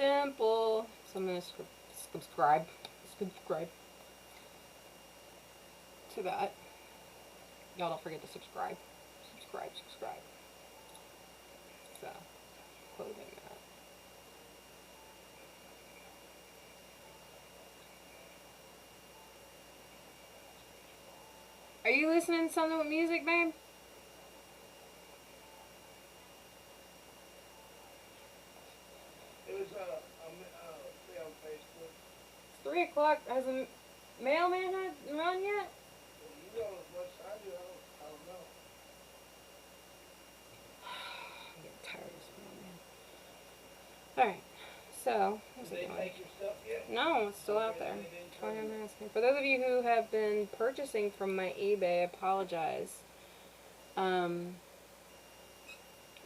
simple. So I'm going to subscribe to that. Y'all don't forget to subscribe. Subscribe. So, clothing that. Are you listening to something with music, babe? It was see on Facebook. It's 3 o'clock. Has a mailman had run yet? Well, you know as much as I do. I don't know. I'm getting tired of this mailman. Alright, so, what's Did it they doing? take your stuff yet? No, it's still out there. That's why I'm asking. For those of you who have been purchasing from my eBay, I apologize.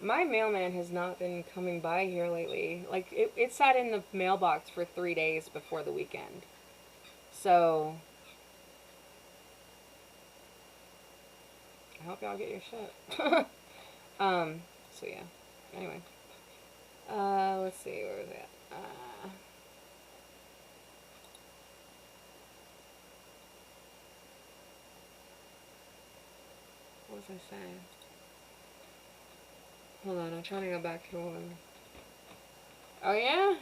My mailman has not been coming by here lately. Like, it sat in the mailbox for 3 days before the weekend. So, I hope y'all get your shit. So yeah. Anyway. Let's see, where was that? What was I saying? Hold on, I'm trying to go back to one. Oh yeah?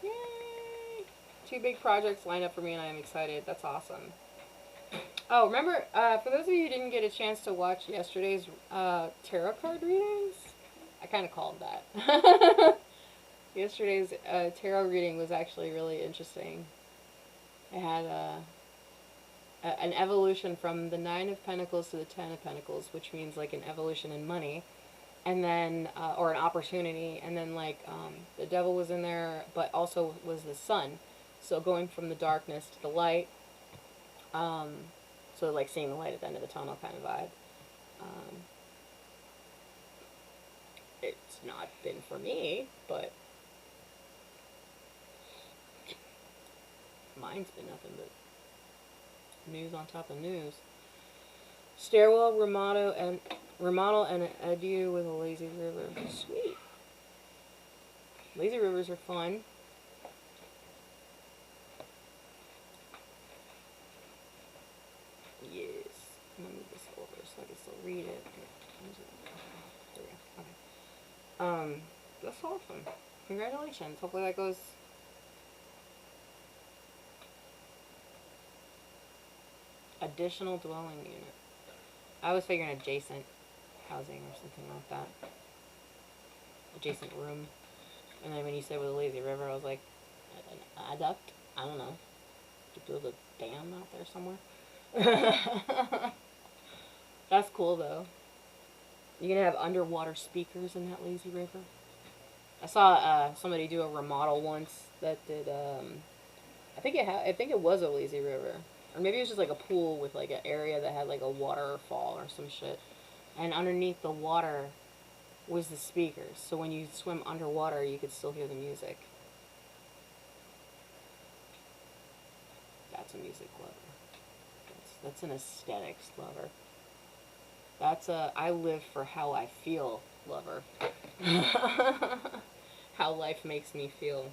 Yay! 2 big projects lined up for me and I am excited. That's awesome. Oh, remember, for those of you who didn't get a chance to watch yesterday's tarot card readings, I kind of called that. Yesterday's tarot reading was actually really interesting. It had an evolution from the 9 of Pentacles to the 10 of Pentacles, which means like an evolution in money, and then, or an opportunity, and then like the devil was in there, but also was the sun. So going from the darkness to the light, so like seeing the light at the end of the tunnel kind of vibe. It's not been for me, but mine's been nothing but news on top of news. Stairwell, remodel, and an adieu with a lazy river. Sweet. Lazy rivers are fun. Yes. I'm gonna move this over so I can still read it. There we go. Okay. That's awesome. Congratulations. Hopefully that goes. Additional dwelling unit. I was figuring adjacent housing or something like that. Adjacent room. And then when you said with a lazy river, I was like, an adduct? I don't know. To build a dam out there somewhere. That's cool though. You can have underwater speakers in that lazy river. I saw somebody do a remodel once that did. I think it was a lazy river, or maybe it was just like a pool with like an area that had like a waterfall or some shit, and underneath the water was the speakers. So when you swim underwater, you could still hear the music. That's a music lover. That's an aesthetics lover. That's a I live for how I feel lover. How life makes me feel.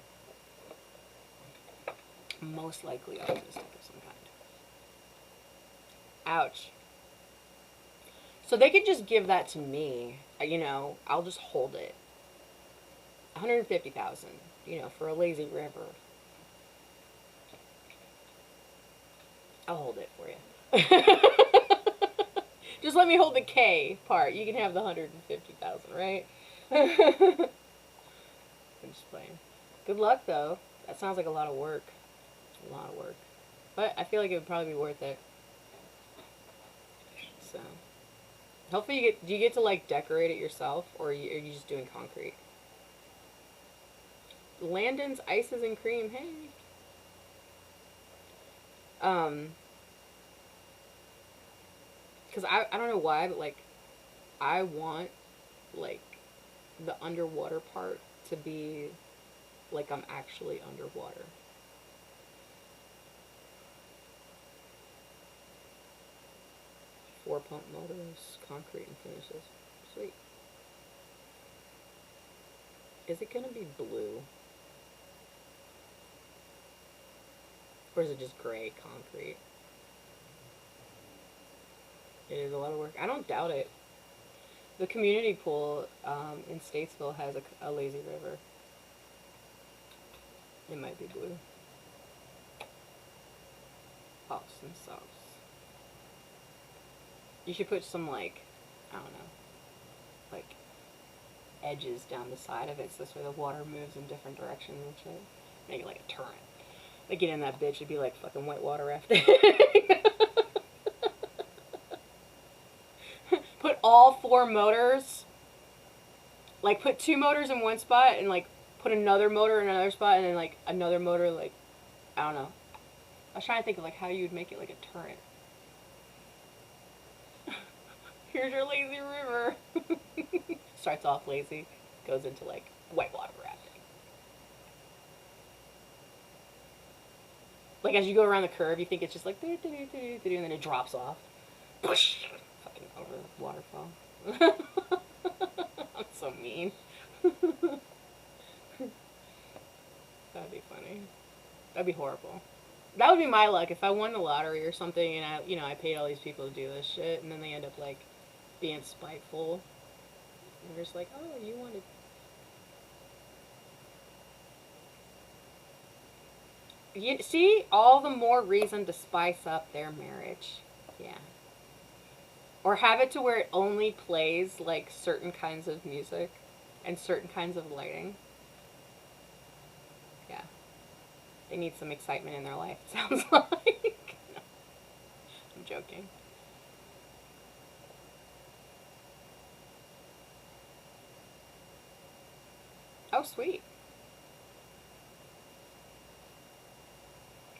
Most likely autistic of some kind. Ouch. So they could just give that to me. You know, I'll just hold it. 150,000, you know, for a lazy river. I'll hold it for you. Just let me hold the K part. You can have the 150,000, right? I'm just playing. Good luck, though. That sounds like a lot of work. A lot of work. But I feel like it would probably be worth it. So, hopefully do you get to, like, decorate it yourself, or are you just doing concrete? Landon's Ices and Cream, hey. Because I don't know why, but, like, I want, like, the underwater part to be like I'm actually underwater. Four-pump motors, concrete and finishes. Sweet. Is it gonna be blue? Or is it just gray concrete? It is a lot of work. I don't doubt it. The community pool in Statesville has a lazy river. It might be blue. Pops and sauce. You should put some, like, I don't know, like, edges down the side of it so this way the water moves in different directions and shit. Make it like a turret. Like, get in that bitch, it'd be like fucking whitewater rafting. Put all 4 motors, like, put 2 motors in one spot and, like, put another motor in another spot and then, like, another motor, like, I don't know. I was trying to think of, like, how you would make it like a turret. Here's your lazy river. Starts off lazy, goes into, like, whitewater rafting. Like, as you go around the curve, you think it's just like, and then it drops off. Push! Fucking over the waterfall. I'm so mean. That'd be funny. That'd be horrible. That would be my luck if I won the lottery or something and I paid all these people to do this shit and then they end up, like, being spiteful. And they're just like, oh, you wanted... See? All the more reason to spice up their marriage. Yeah. Or have it to where it only plays, like, certain kinds of music and certain kinds of lighting. Yeah. They need some excitement in their life, it sounds like. No. I'm joking. Oh, sweet.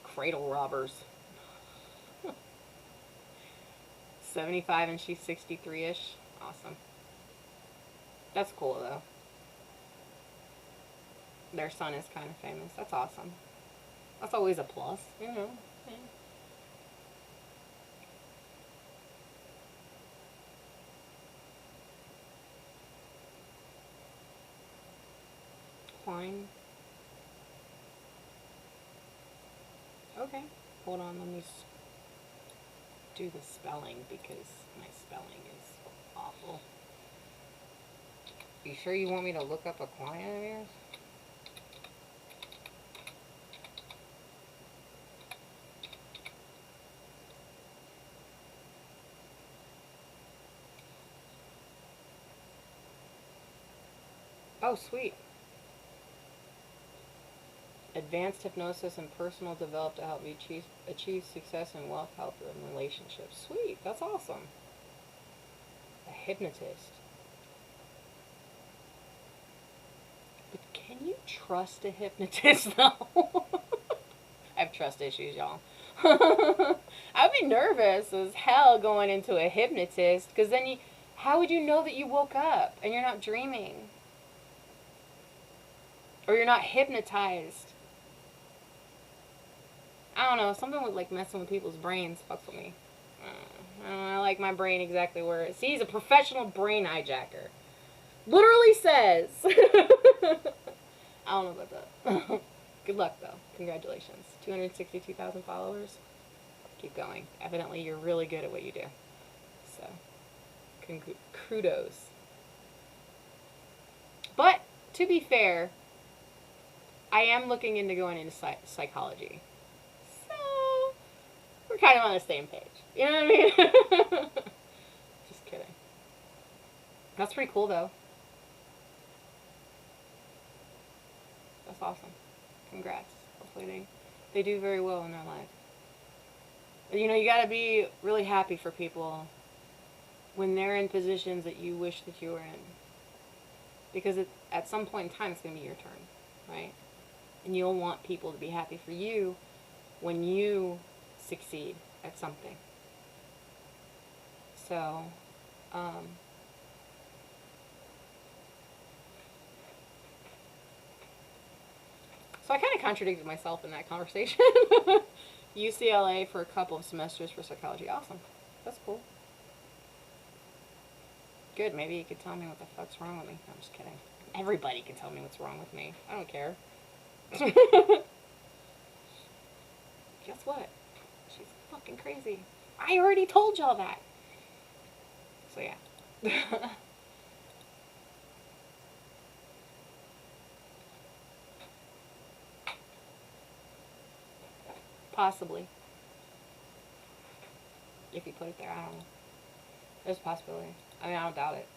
Cradle robbers. 75 and she's 63-ish. Awesome. That's cool, though. Their son is kind of famous. That's awesome. That's always a plus, you know. Yeah. Fine. Okay. Hold on, let me do the spelling because my spelling is awful. You sure you want me to look up a client of yours? Oh, sweet. Advanced hypnosis and personal developed to help you achieve success in wealth, health, and relationships. Sweet. That's awesome. A hypnotist. But can you trust a hypnotist, though? I have trust issues, y'all. I'd be nervous as hell going into a hypnotist, because then how would you know that you woke up and you're not dreaming? Or you're not hypnotized? I don't know, something with, like, messing with people's brains fucks with me. I don't know, I like my brain exactly where it is. See, he's a professional brain hijacker. Literally says. I don't know about that. Good luck, though. Congratulations. 262,000 followers. Keep going. Evidently, you're really good at what you do. So, kudos. But, to be fair, I am looking into going into psychology. So, we're kind of on the same page. You know what I mean? Just kidding. That's pretty cool, though. That's awesome. Congrats. Hopefully they do very well in their life. You know, you gotta be really happy for people when they're in positions that you wish that you were in. Because at some point in time, it's gonna be your turn, right? And you'll want people to be happy for you when you succeed at something. So, so I kind of contradicted myself in that conversation. UCLA for a couple of semesters for psychology. Awesome. That's cool. Good. Maybe you could tell me what the fuck's wrong with me. No, I'm just kidding. Everybody can tell me what's wrong with me. I don't care. guess what? She's fucking crazy. I already told y'all that. So yeah. Possibly. If you put it there, I don't know. There's a possibility. I mean, I don't doubt it.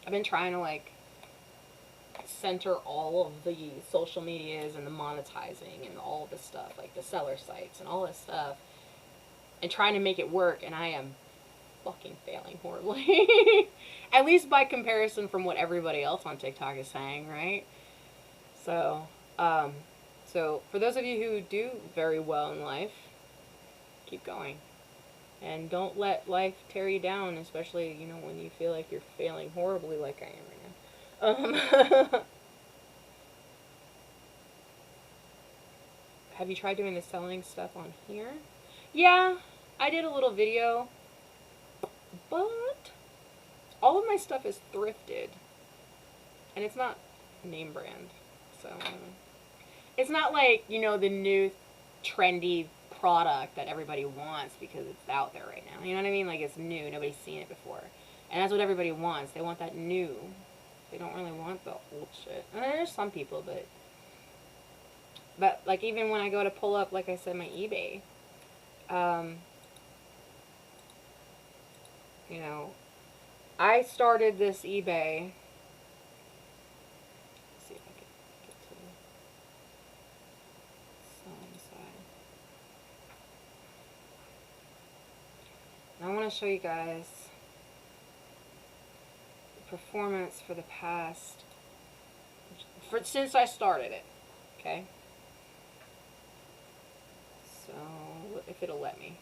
I've been trying to, like, center all of the social medias and the monetizing and all of this stuff, like the seller sites and all this stuff, and trying to make it work, and I am fucking failing horribly. At least by comparison from what everybody else on TikTok is saying, right? So, so for those of you who do very well in life, keep going. And don't let life tear you down, especially, you know, when you feel like you're failing horribly like I am right now. Have you tried doing the selling stuff on here? Yeah, I did a little video, but all of my stuff is thrifted, and it's not name brand, so it's not like, you know, the new trendy product that everybody wants because it's out there right now. You know what I mean? Like, it's new, nobody's seen it before, and that's what everybody wants. They want that new. They don't really want the old shit. I mean, there's some people, but like, even when I go to pull up, like I said, my eBay, you know, I started this eBay. Let's see if I can get to the selling side. And I want to show you guys the performance for the past, since I started it, okay? So, if it'll let me.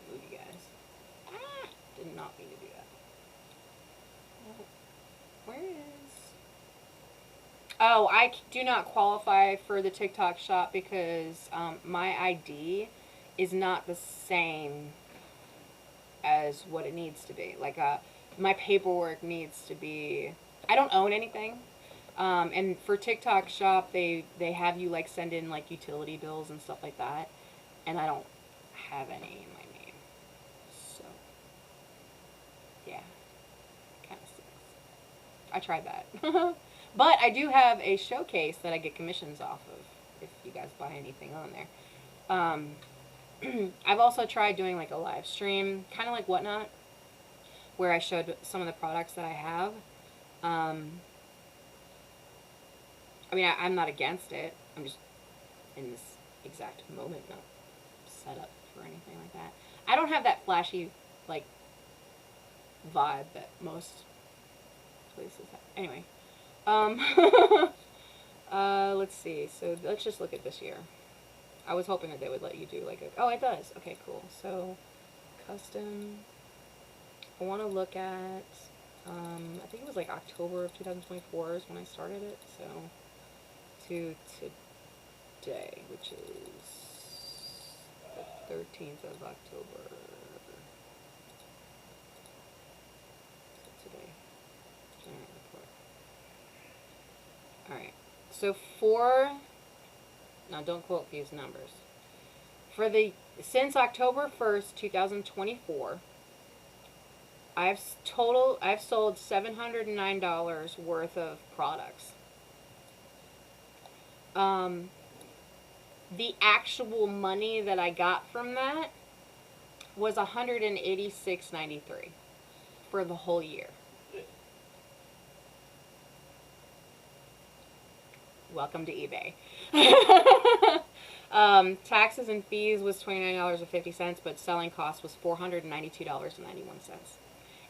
Move you guys. Ah, did not mean to do that. Where is... Oh, I do not qualify for the TikTok shop because my ID is not the same as what it needs to be. Like, my paperwork needs to be... I don't own anything. And for TikTok shop, they have you, like, send in, like, utility bills and stuff like that. And I don't have any in my name. So, yeah. Kind of sucks. I tried that. But I do have a showcase that I get commissions off of if you guys buy anything on there. I've also tried doing, like, a live stream, kind of like Whatnot, where I showed some of the products that I have. I mean, I'm not against it. I'm just, in this exact moment, not set up for anything like that. I don't have that flashy, like, vibe that most places have. Anyway. Let's see. So, let's just look at this year. I was hoping that they would let you do, like, oh, it does. Okay, cool. So, custom. I want to look at, I think it was, like, October of 2024 is when I started it. So, to today, which is the 13th of October. So today. Generate report. Alright. So now don't quote these numbers. Since October 1st, 2024, I've sold $709 worth of products. The actual money that I got from that was $186.93 for the whole year. Welcome to eBay. Taxes and fees was $29.50, but selling cost was $492.91.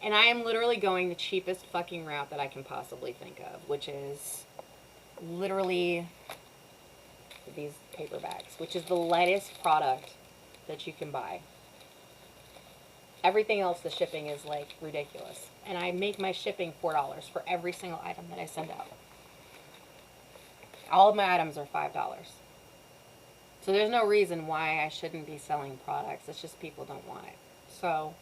And I am literally going the cheapest fucking route that I can possibly think of, which is literally these paper bags, which is the lightest product that you can buy. Everything else, the shipping is, like, ridiculous. And I make my shipping $4 for every single item that I send out. All of my items are $5. So there's no reason why I shouldn't be selling products. It's just people don't want it. So,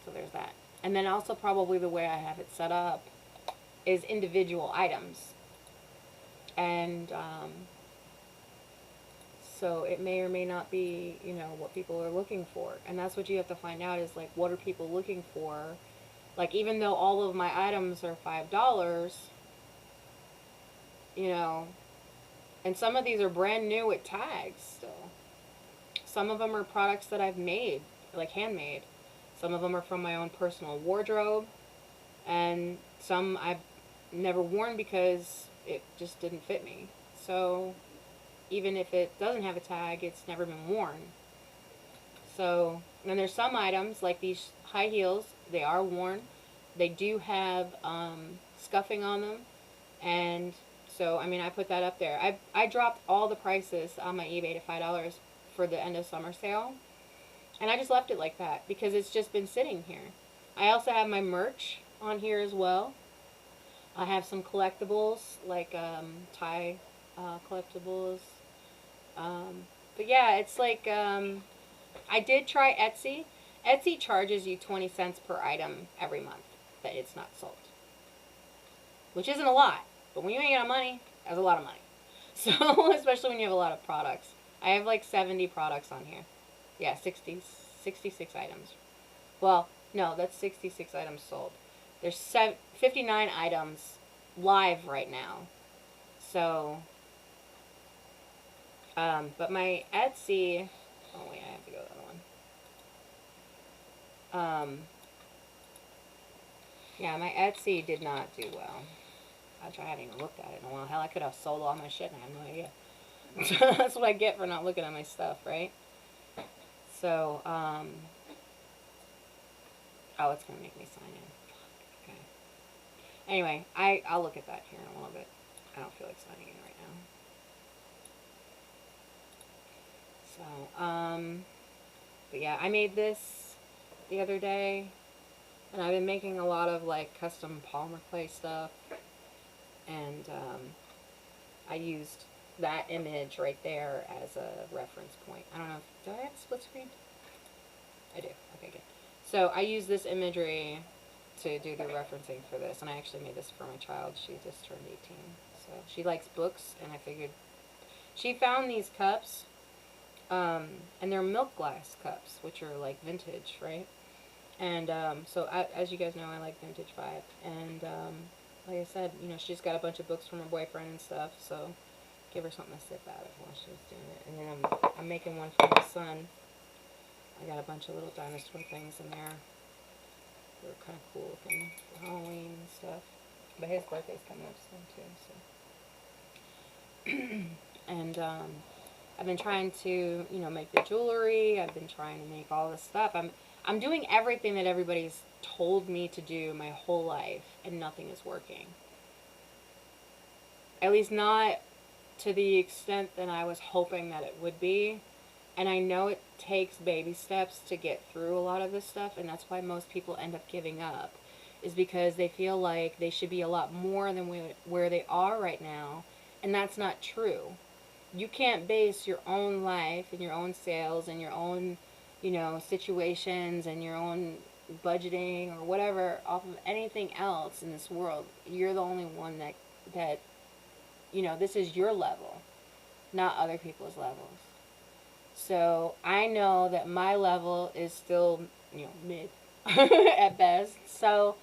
So there's that. And then also probably the way I have it set up is individual items. And so it may or may not be, you know, what people are looking for. And that's what you have to find out is, like, what are people looking for? Like, even though all of my items are $5, you know, and some of these are brand new with tags still. Some of them are products that I've made, like handmade. Some of them are from my own personal wardrobe. And some I've never worn because it just didn't fit me. So even if it doesn't have a tag, it's never been worn. So, and there's some items, like these high heels, they are worn. They do have scuffing on them. And so, I mean, I put that up there. I dropped all the prices on my eBay to $5 for the end of summer sale. And I just left it like that because it's just been sitting here. I also have my merch on here as well. I have some collectibles, like Thai collectibles. But yeah, it's like, I did try Etsy. Etsy charges you 20 cents per item every month that it's not sold. Which isn't a lot. But when you ain't got money, that's a lot of money. So, especially when you have a lot of products. I have like 70 products on here. Yeah, 66 items. Well, no, that's 66 items sold. There's 59 items live right now. So, but my Etsy, oh wait, I have to go to the other one. Yeah, my Etsy did not do well. I haven't even looked at it in a while. Hell, I could have sold all my shit and I have no idea. That's what I get for not looking at my stuff, right? So, oh, it's going to make me sign in. Okay. Anyway, I'll look at that here in a little bit. I don't feel like signing in right now. So, but yeah, I made this the other day. And I've been making a lot of, like, custom polymer clay stuff. And, I used that image right there as a reference point. I don't know if, do I have split screen? I do. Okay, good. So I use this imagery to do the referencing for this, and I actually made this for my child. She just turned 18, so she likes books, and I figured she found these cups, and they're milk glass cups, which are like vintage, right? And so as you guys know, I like vintage vibe, and like I said, you know, she's got a bunch of books from her boyfriend and stuff, so give her something to sip out of while she's doing it. And then I'm making one for my son. I got a bunch of little dinosaur things in there. They're kind of cool looking for Halloween and stuff. But his birthday's coming up soon too, so. And I've been trying to, you know, make the jewelry. I've been trying to make all this stuff. I'm doing everything that everybody's told me to do my whole life, and nothing is working. At least not to the extent that I was hoping that it would be. And I know it takes baby steps to get through a lot of this stuff, and that's why most people end up giving up, is because they feel like they should be a lot more than where they are right now, and that's not true. You can't base your own life and your own sales and your own, you know, situations and your own budgeting or whatever off of anything else in this world. You're the only one that you know, this is your level, not other people's levels. So I know that my level is still, you know, mid at best. So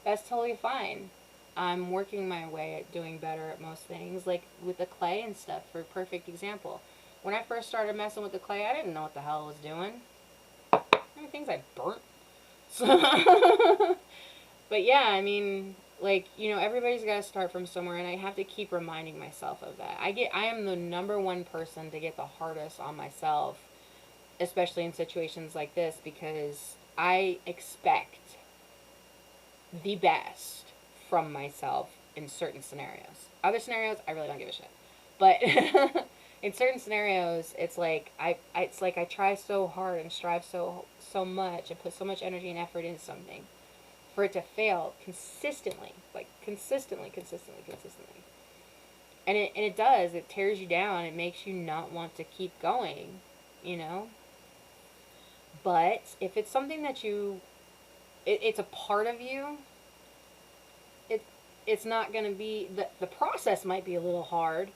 that's totally fine. I'm working my way at doing better at most things, like with the clay and stuff, for a perfect example. When I first started messing with the clay, I didn't know what the hell I was doing. How many things I burnt? So but yeah, I mean, like, you know, everybody's got to start from somewhere, and I have to keep reminding myself of that. I am the #1 person to get the hardest on myself, especially in situations like this, because I expect the best from myself in certain scenarios. Other scenarios, I really don't give a shit. But in certain scenarios, it's like I try so hard and strive so much and put so much energy and effort into something for it to fail consistently, like consistently. And it does. It tears you down. It makes you not want to keep going, you know? But if it's something that it's a part of you, it's not going to be, the process might be a little hard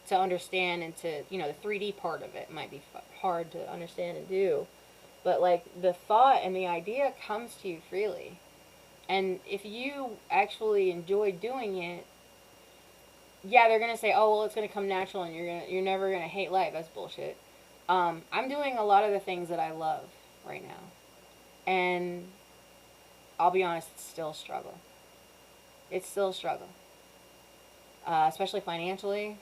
to understand, and to, the 3D part of it might be hard to understand and do. But, like, the thought and the idea comes to you freely. And if you actually enjoy doing it, yeah, they're going to say, oh, well, it's going to come natural and you're never going to hate life. That's bullshit. I'm doing a lot of the things that I love right now. And I'll be honest, it's still a struggle. It's still a struggle. Especially financially.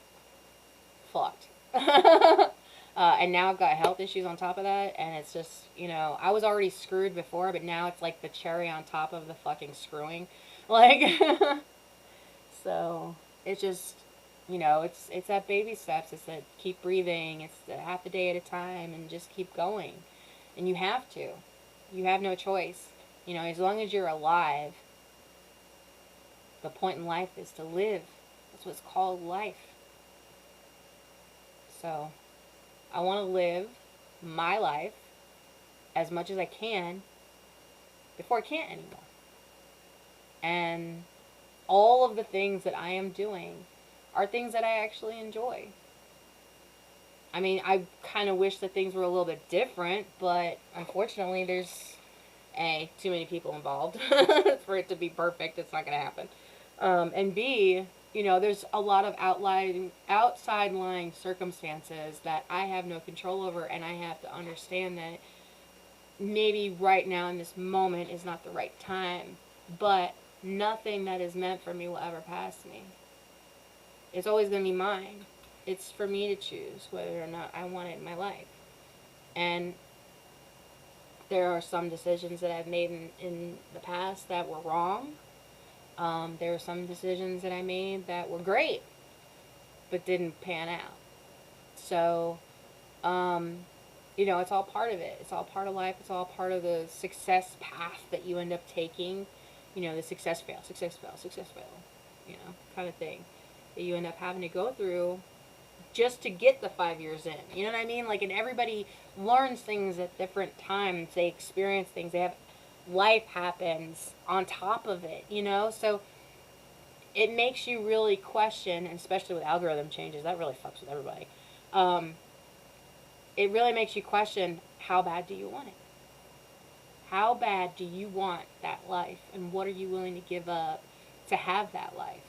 Fucked. And now I've got health issues on top of that, and it's just, I was already screwed before, but now it's like the cherry on top of the fucking screwing. Like, so, it's just, it's that baby steps. It's that keep breathing. It's the half a day at a time, and just keep going. And you have to. You have no choice. As long as you're alive, the point in life is to live. That's what's called life. So, I want to live my life as much as I can before I can't anymore. And all of the things that I am doing are things that I actually enjoy. I mean, I kind of wish that things were a little bit different, but unfortunately there's too many people involved for it to be perfect. It's not going to happen. And B, there's a lot of outside lying circumstances that I have no control over, and I have to understand that maybe right now in this moment is not the right time, but nothing that is meant for me will ever pass me. It's always going to be mine. It's for me to choose whether or not I want it in my life. And there are some decisions that I've made in the past that were wrong. There were some decisions that I made that were great, but didn't pan out. So, it's all part of it. It's all part of life. It's all part of the success path that you end up taking. The success fail, kind of thing that you end up having to go through just to get the 5 years in. You know what I mean? Like, and everybody learns things at different times. They experience things. They have life happens on top of it, so it makes you really question, and especially with algorithm changes, that really fucks with everybody. It really makes you question, how bad do you want it? How bad do you want that life, and what are you willing to give up to have that life?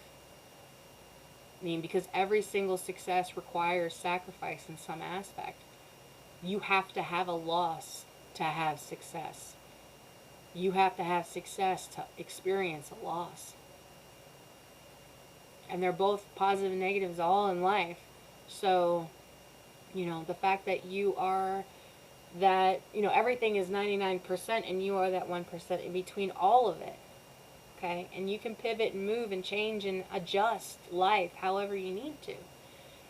I mean, because every single success requires sacrifice in some aspect. You have to have a loss to have success. You have to have success to experience a loss. And they're both positive and negatives all in life. So, the fact that you are that, everything is 99% and you are that 1% in between all of it. Okay? And you can pivot and move and change and adjust life however you need to.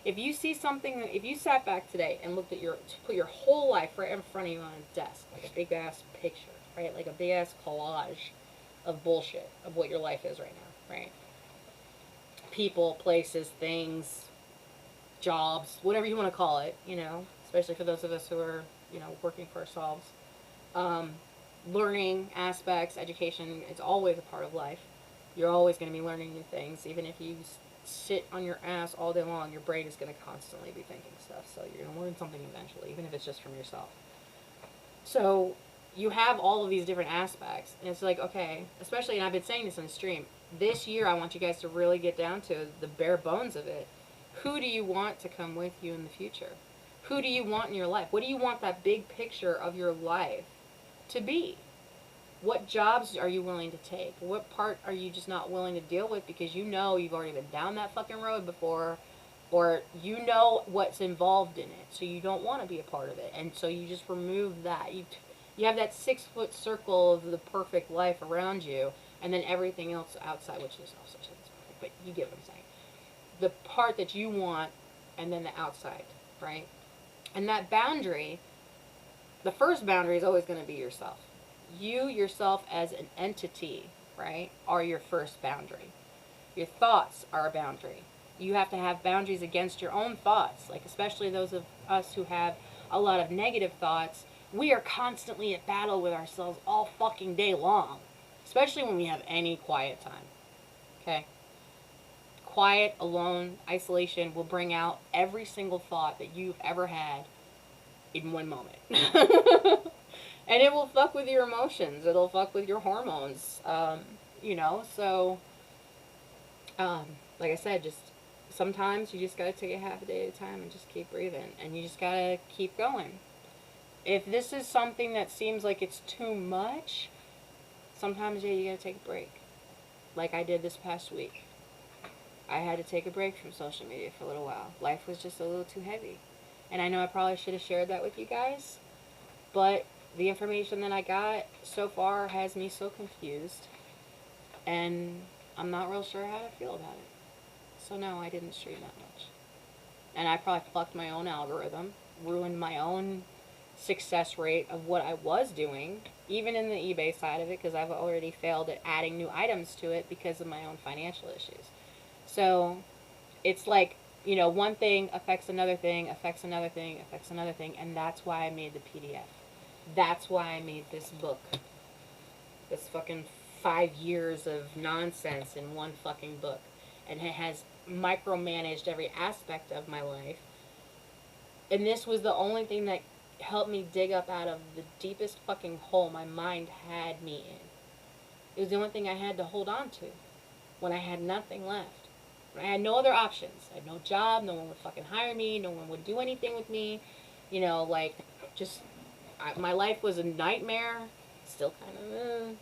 If you see something, if you sat back today and looked at put your whole life right in front of you on a desk, like a big ass picture, right? Like a big ass collage of bullshit of what your life is right now, right? People, places, things, jobs, whatever you want to call it, especially for those of us who are, working for ourselves. Learning aspects, education, it's always a part of life. You're always going to be learning new things. Even if you sit on your ass all day long, your brain is going to constantly be thinking stuff. So you're going to learn something eventually, even if it's just from yourself. So you have all of these different aspects. And it's like, okay, especially, and I've been saying this in the stream, this year I want you guys to really get down to the bare bones of it. Who do you want to come with you in the future? Who do you want in your life? What do you want that big picture of your life to be? What jobs are you willing to take? What part are you just not willing to deal with because you've already been down that fucking road before, or what's involved in it, so you don't want to be a part of it, and so you just remove that. You have that 6-foot circle of the perfect life around you, and then everything else outside, which is also perfect, but you get what I'm saying. The part that you want, and then the outside, right? And that boundary, the first boundary is always going to be yourself. You, yourself as an entity, right, are your first boundary. Your thoughts are a boundary. You have to have boundaries against your own thoughts, like especially those of us who have a lot of negative thoughts. We are constantly at battle with ourselves all fucking day long, especially when we have any quiet time. Okay? Quiet, alone, isolation will bring out every single thought that you've ever had in one moment. And it will fuck with your emotions. It'll fuck with your hormones. You know, so, um, like I said, just sometimes you just gotta take it half a day at a time and just keep breathing. And you just gotta keep going. If this is something that seems like it's too much, sometimes, yeah, you gotta take a break. Like I did this past week. I had to take a break from social media for a little while. Life was just a little too heavy. And I know I probably should have shared that with you guys, but the information that I got so far has me so confused, and I'm not real sure how to feel about it. So no, I didn't stream that much. And I probably fucked my own algorithm, ruined my own success rate of what I was doing, even in the eBay side of it, because I've already failed at adding new items to it because of my own financial issues. So it's like, you know, one thing affects another thing, affects another thing, affects another thing, and that's why I made the PDF. That's why I made this book. This fucking 5 years of nonsense in one fucking book. And it has micromanaged every aspect of my life. And this was the only thing that helped me dig up out of the deepest fucking hole my mind had me in. It was the only thing I had to hold on to when I had nothing left. I had no other options. I had no job. No one would fucking hire me. No one would do anything with me. You know, like, just, my life was a nightmare. Still kind of,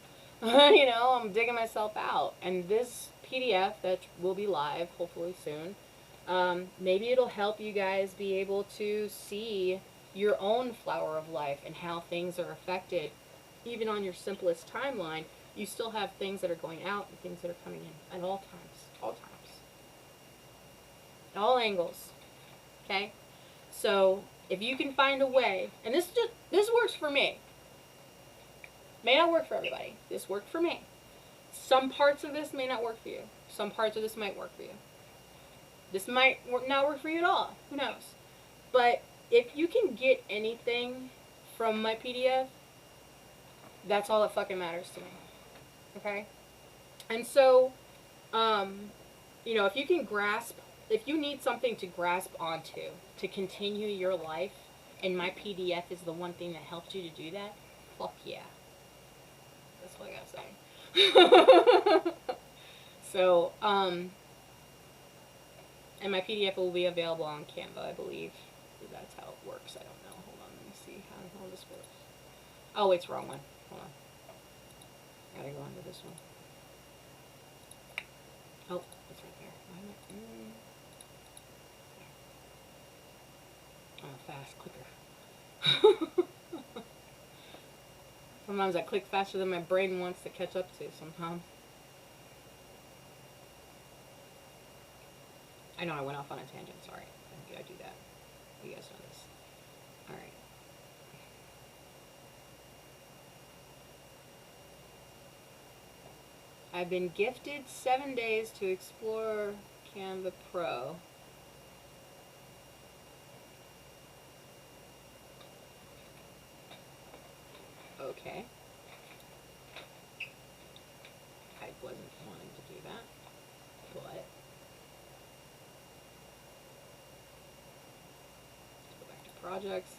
you know, I'm digging myself out. And this PDF that will be live, hopefully soon, maybe it'll help you guys be able to see your own flower of life and how things are affected. Even on your simplest timeline, you still have things that are going out and things that are coming in at all times. All times. All angles. Okay? So, if you can find a way, and this works for me. May not work for everybody. This worked for me. Some parts of this may not work for you. Some parts of this might work for you. This might not work for you at all. Who knows? But if you can get anything from my PDF, that's all that fucking matters to me. Okay? And so, you know, if you can grasp, if you need something to grasp onto to continue your life, and my PDF is the one thing that helps you to do that, fuck yeah. That's what I gotta say. So, and my PDF will be available on Canva, I believe. That's how it works. I don't know. Hold on, let me see how this works. Oh, it's the wrong one. Hold on. Gotta go into this one. Oh, it's right there. I'm a fast clicker. Sometimes I click faster than my brain wants to catch up to sometimes. I know I went off on a tangent, sorry. I do that. You guys know this. Alright. I've been gifted 7 days to explore Canva Pro. Okay. I wasn't wanting to do that, but let's go back to projects.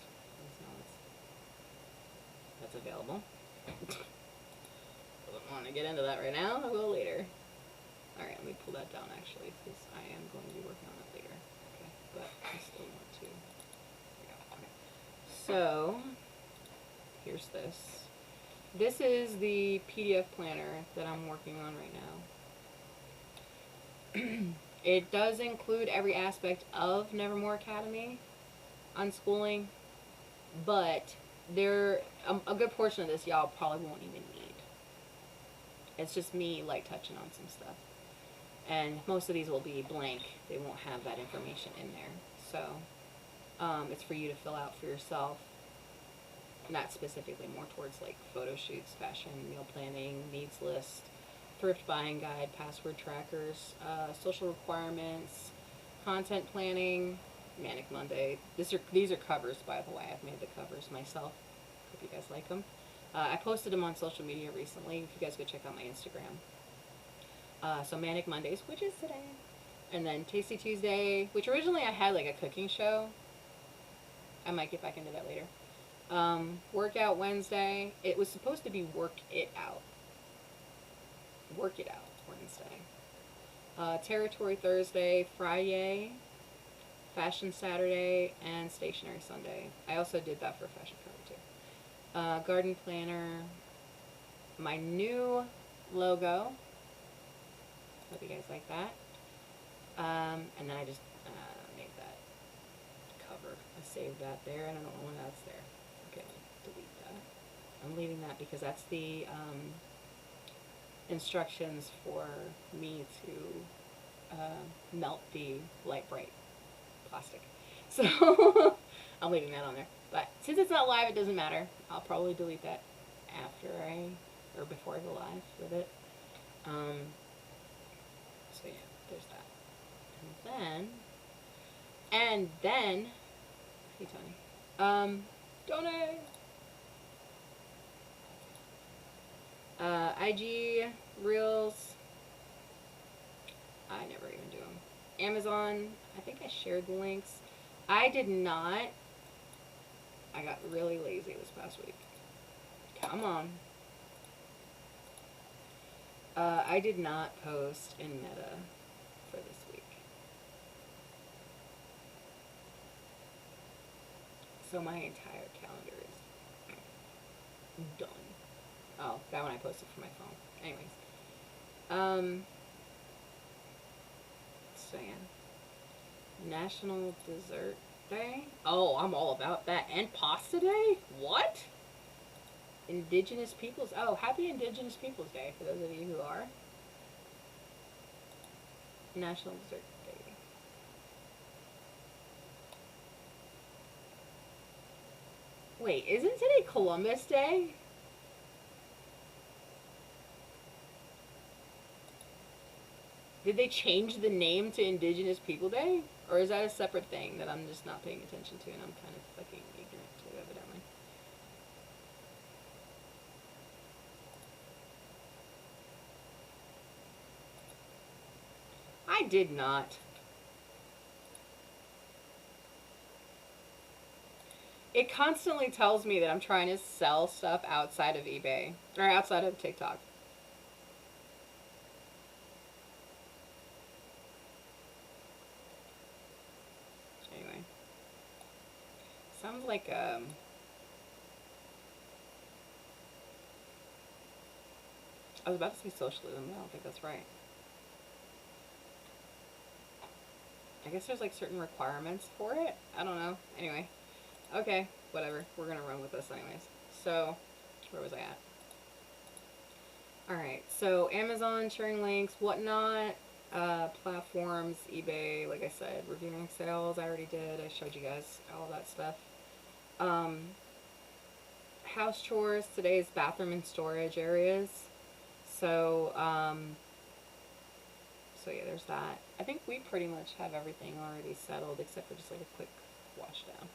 That's available. Don't want to get into that right now. I will later. Alright, let me pull that down actually, because I am going to be working on it later. Okay, but I still want to. There we go. Okay. So, here's this. This is the PDF planner that I'm working on right now. It does include every aspect of Nevermore+Academy+Unschooling, but there a good portion of this y'all probably won't even need. It's just me like touching on some stuff. And most of these will be blank. They won't have that information in there. So it's for you to fill out for yourself. Not specifically, more towards like photo shoots, fashion, meal planning, needs list, thrift buying guide, password trackers, social requirements, content planning, Manic Monday. These are covers, by the way. I've made the covers myself. if you guys like them. I posted them on social media recently. If you guys go check out my Instagram. So Manic Mondays, which is today. And then Tasty Tuesday, which originally I had like a cooking show. I might get back into that later. Workout Wednesday. It was supposed to be Work It Out. Work It Out Wednesday. Territory Thursday, Friday, Fashion Saturday, and Stationery Sunday. I also did that for Fashion Friday too. Garden Planner. My new logo. Hope you guys like that. And then I just made that cover. I saved that there, and I don't know when that's there. Okay, delete that. I'm leaving that because that's the instructions for me to melt the light bright plastic. So I'm leaving that on there. But since it's not live, it doesn't matter. I'll probably delete that after or before I go live with it. So yeah, there's that. And then, hey Tony, donate. IG Reels. I never even do them. Amazon. I think I shared the links. I did not. I got really lazy this past week. Come on. I did not post in Meta for this week. So my entire calendar is done. Oh, that one I posted for my phone. Anyways. So yeah. National Dessert Day. Oh, I'm all about that. And Pasta Day? What? Indigenous Peoples. Oh, happy Indigenous Peoples Day for those of you who are. National Dessert Day. Wait, isn't today Columbus Day? Did they change the name to Indigenous People Day? Or is that a separate thing that I'm just not paying attention to and I'm kind of fucking ignorant to, evidently? I did not. It constantly tells me that I'm trying to sell stuff outside of eBay. Or outside of TikTok. Anyway. Sounds like, I was about to say socialism, but I don't think that's right. I guess there's like certain requirements for it. I don't know. Anyway. Okay, whatever. We're gonna run with this anyways. So, where was I at? Alright, so Amazon, sharing links, whatnot, platforms, eBay, like I said, reviewing sales, I already did. I showed you guys all that stuff. House chores, today's bathroom and storage areas. So, so yeah, there's that. I think we pretty much have everything already settled except for just like a quick wash down.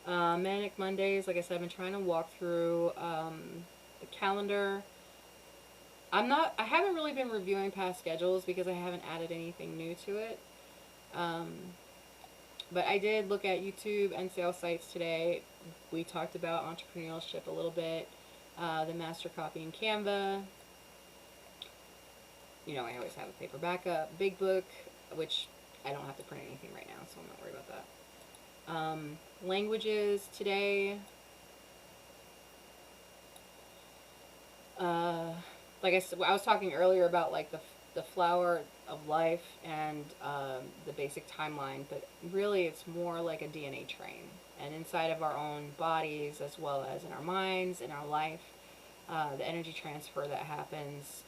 Manic Mondays, like I said, I've been trying to walk through the calendar. I haven't really been reviewing past schedules because I haven't added anything new to it. But I did look at YouTube and sales sites today. We talked about entrepreneurship a little bit, the master copy in Canva. You know, I always have a paper backup, big book, which I don't have to print anything right now, so I'm not worried about that. Languages today. Like I said, I was talking earlier about like the flower of life and the basic timeline, but really it's more like a DNA train. And inside of our own bodies, as well as in our minds, in our life, the energy transfer that happens,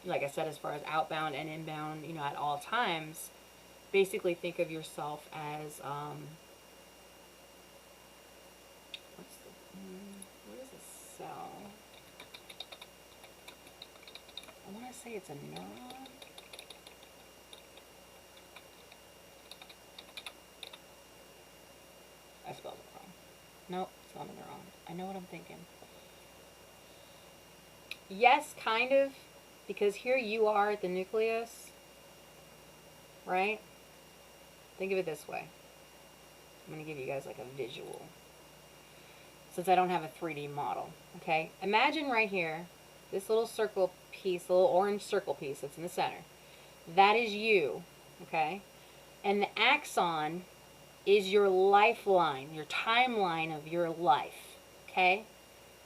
like I said, as far as outbound and inbound, you know, at all times, basically think of yourself as, what is a cell? I want to say it's a neuron. I spelled it wrong. Nope, it's not a neuron. I know what I'm thinking. Yes, kind of, because here you are at the nucleus, right? Think of it this way. I'm going to give you guys like a visual, since I don't have a 3D model, okay? Imagine right here, this little circle piece, the little orange circle piece that's in the center. That is you, okay? And the axon is your lifeline, your timeline of your life, okay?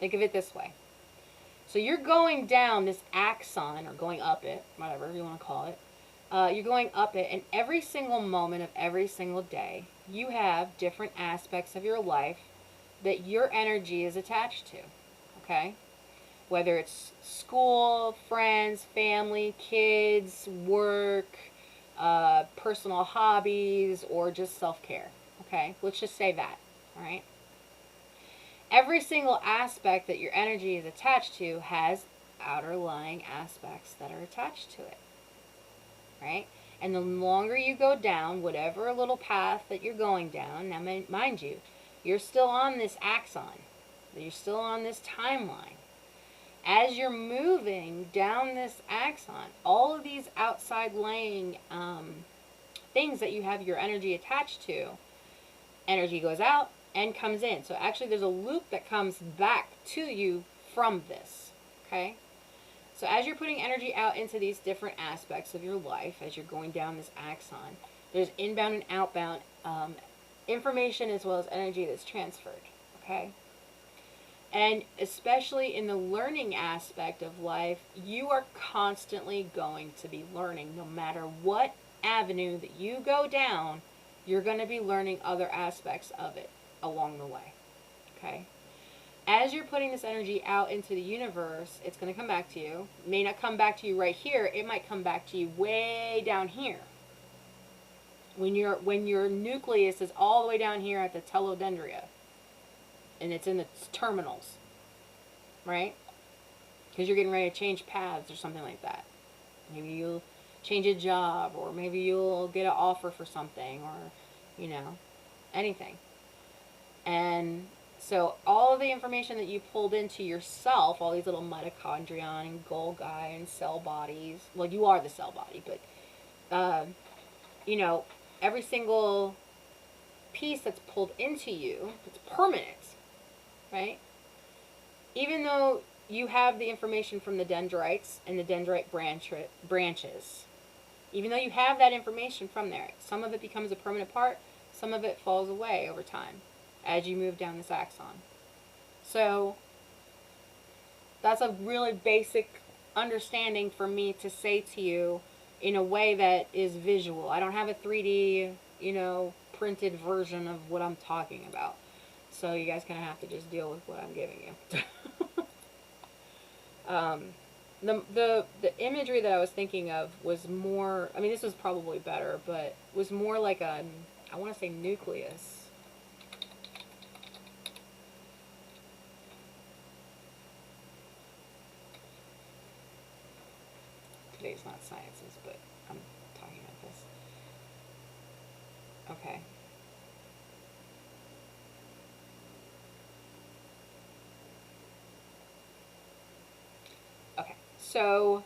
Think of it this way. So you're going down this axon, or going up it, whatever you want to call it. You're going up it, and every single moment of every single day, you have different aspects of your life that your energy is attached to, okay? Whether it's school, friends, family, kids, work, personal hobbies, or just self-care, okay? Let's just say that, all right? Every single aspect that your energy is attached to has outer lying aspects that are attached to it, right? And the longer you go down, whatever little path that you're going down, now mind you, you're still on this axon. You're still on this timeline. As you're moving down this axon, all of these outside laying things that you have your energy attached to, energy goes out and comes in. So actually there's a loop that comes back to you from this, okay? So as you're putting energy out into these different aspects of your life, as you're going down this axon, there's inbound and outbound information as well as energy that's transferred, okay? And especially in the learning aspect of life, you are constantly going to be learning. No matter what avenue that you go down, you're going to be learning other aspects of it along the way, okay? As you're putting this energy out into the universe, it's going to come back to you. It may not come back to you right here. It might come back to you way down here. When your nucleus is all the way down here at the telodendria, and it's in the terminals, right? Because you're getting ready to change paths or something like that. Maybe you'll change a job, or maybe you'll get an offer for something, or, you know, anything. And so all of the information that you pulled into yourself, all these little mitochondria and Golgi and cell bodies, well, you are the cell body, but, you know, every single piece that's pulled into you, it's permanent, right? Even though you have the information from the dendrites and the dendrite branches, even though you have that information from there, some of it becomes a permanent part, some of it falls away over time as you move down this axon. So that's a really basic understanding for me to say to you in a way that is visual. I don't have a 3D, you know, printed version of what I'm talking about. So you guys kind of have to just deal with what I'm giving you. The imagery that I was thinking of was more, I mean, this was probably better, but was more like a, I want to say nucleus. Today's not sciences, but I'm talking about this. Okay. Okay, so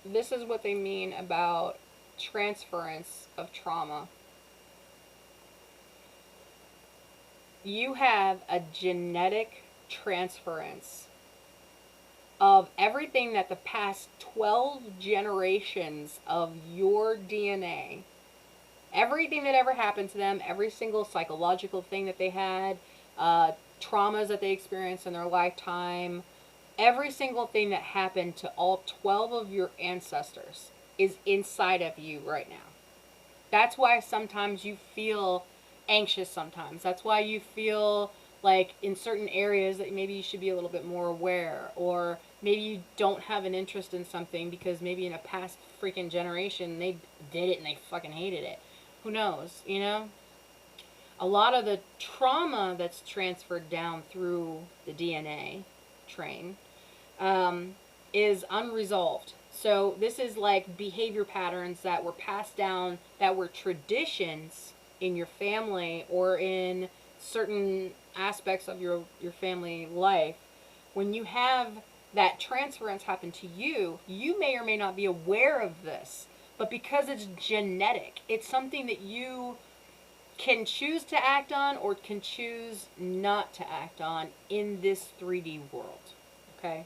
this is what they mean about transference of trauma. You have a genetic transference of everything that the past 12 generations of your DNA, everything that ever happened to them, every single psychological thing that they had, traumas that they experienced in their lifetime, every single thing that happened to all 12 of your ancestors is inside of you right now. That's why sometimes you feel anxious sometimes. That's why you feel like in certain areas that maybe you should be a little bit more aware, or maybe you don't have an interest in something because maybe in a past freaking generation they did it and they fucking hated it. Who knows, you know? A lot of the trauma that's transferred down through the DNA train is unresolved. So this is like behavior patterns that were passed down, that were traditions in your family or in certain aspects of your family life. When you have that transference happen to you, you may or may not be aware of this. But because it's genetic, it's something that you can choose to act on or can choose not to act on in this 3D world. Okay?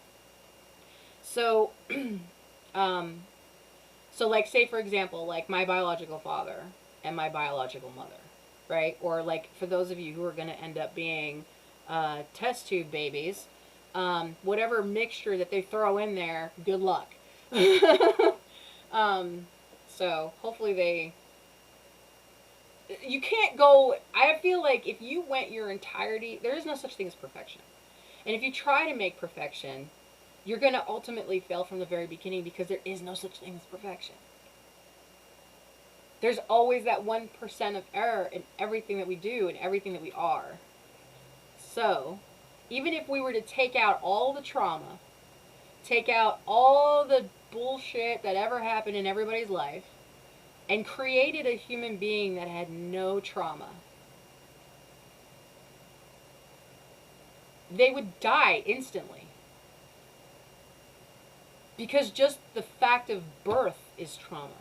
So, um, so like say for example, like my biological father and my biological mother, right? Or like for those of you who are going to end up being test tube babies, whatever mixture that they throw in there, good luck. um, so hopefully they. You can't go. I feel like if you went your entirety, there is no such thing as perfection. And if you try to make perfection, you're going to ultimately fail from the very beginning because there is no such thing as perfection. There's always that 1% of error in everything that we do and everything that we are. So, even if we were to take out all the trauma, take out all the bullshit that ever happened in everybody's life, and created a human being that had no trauma, they would die instantly. Because just the fact of birth is trauma.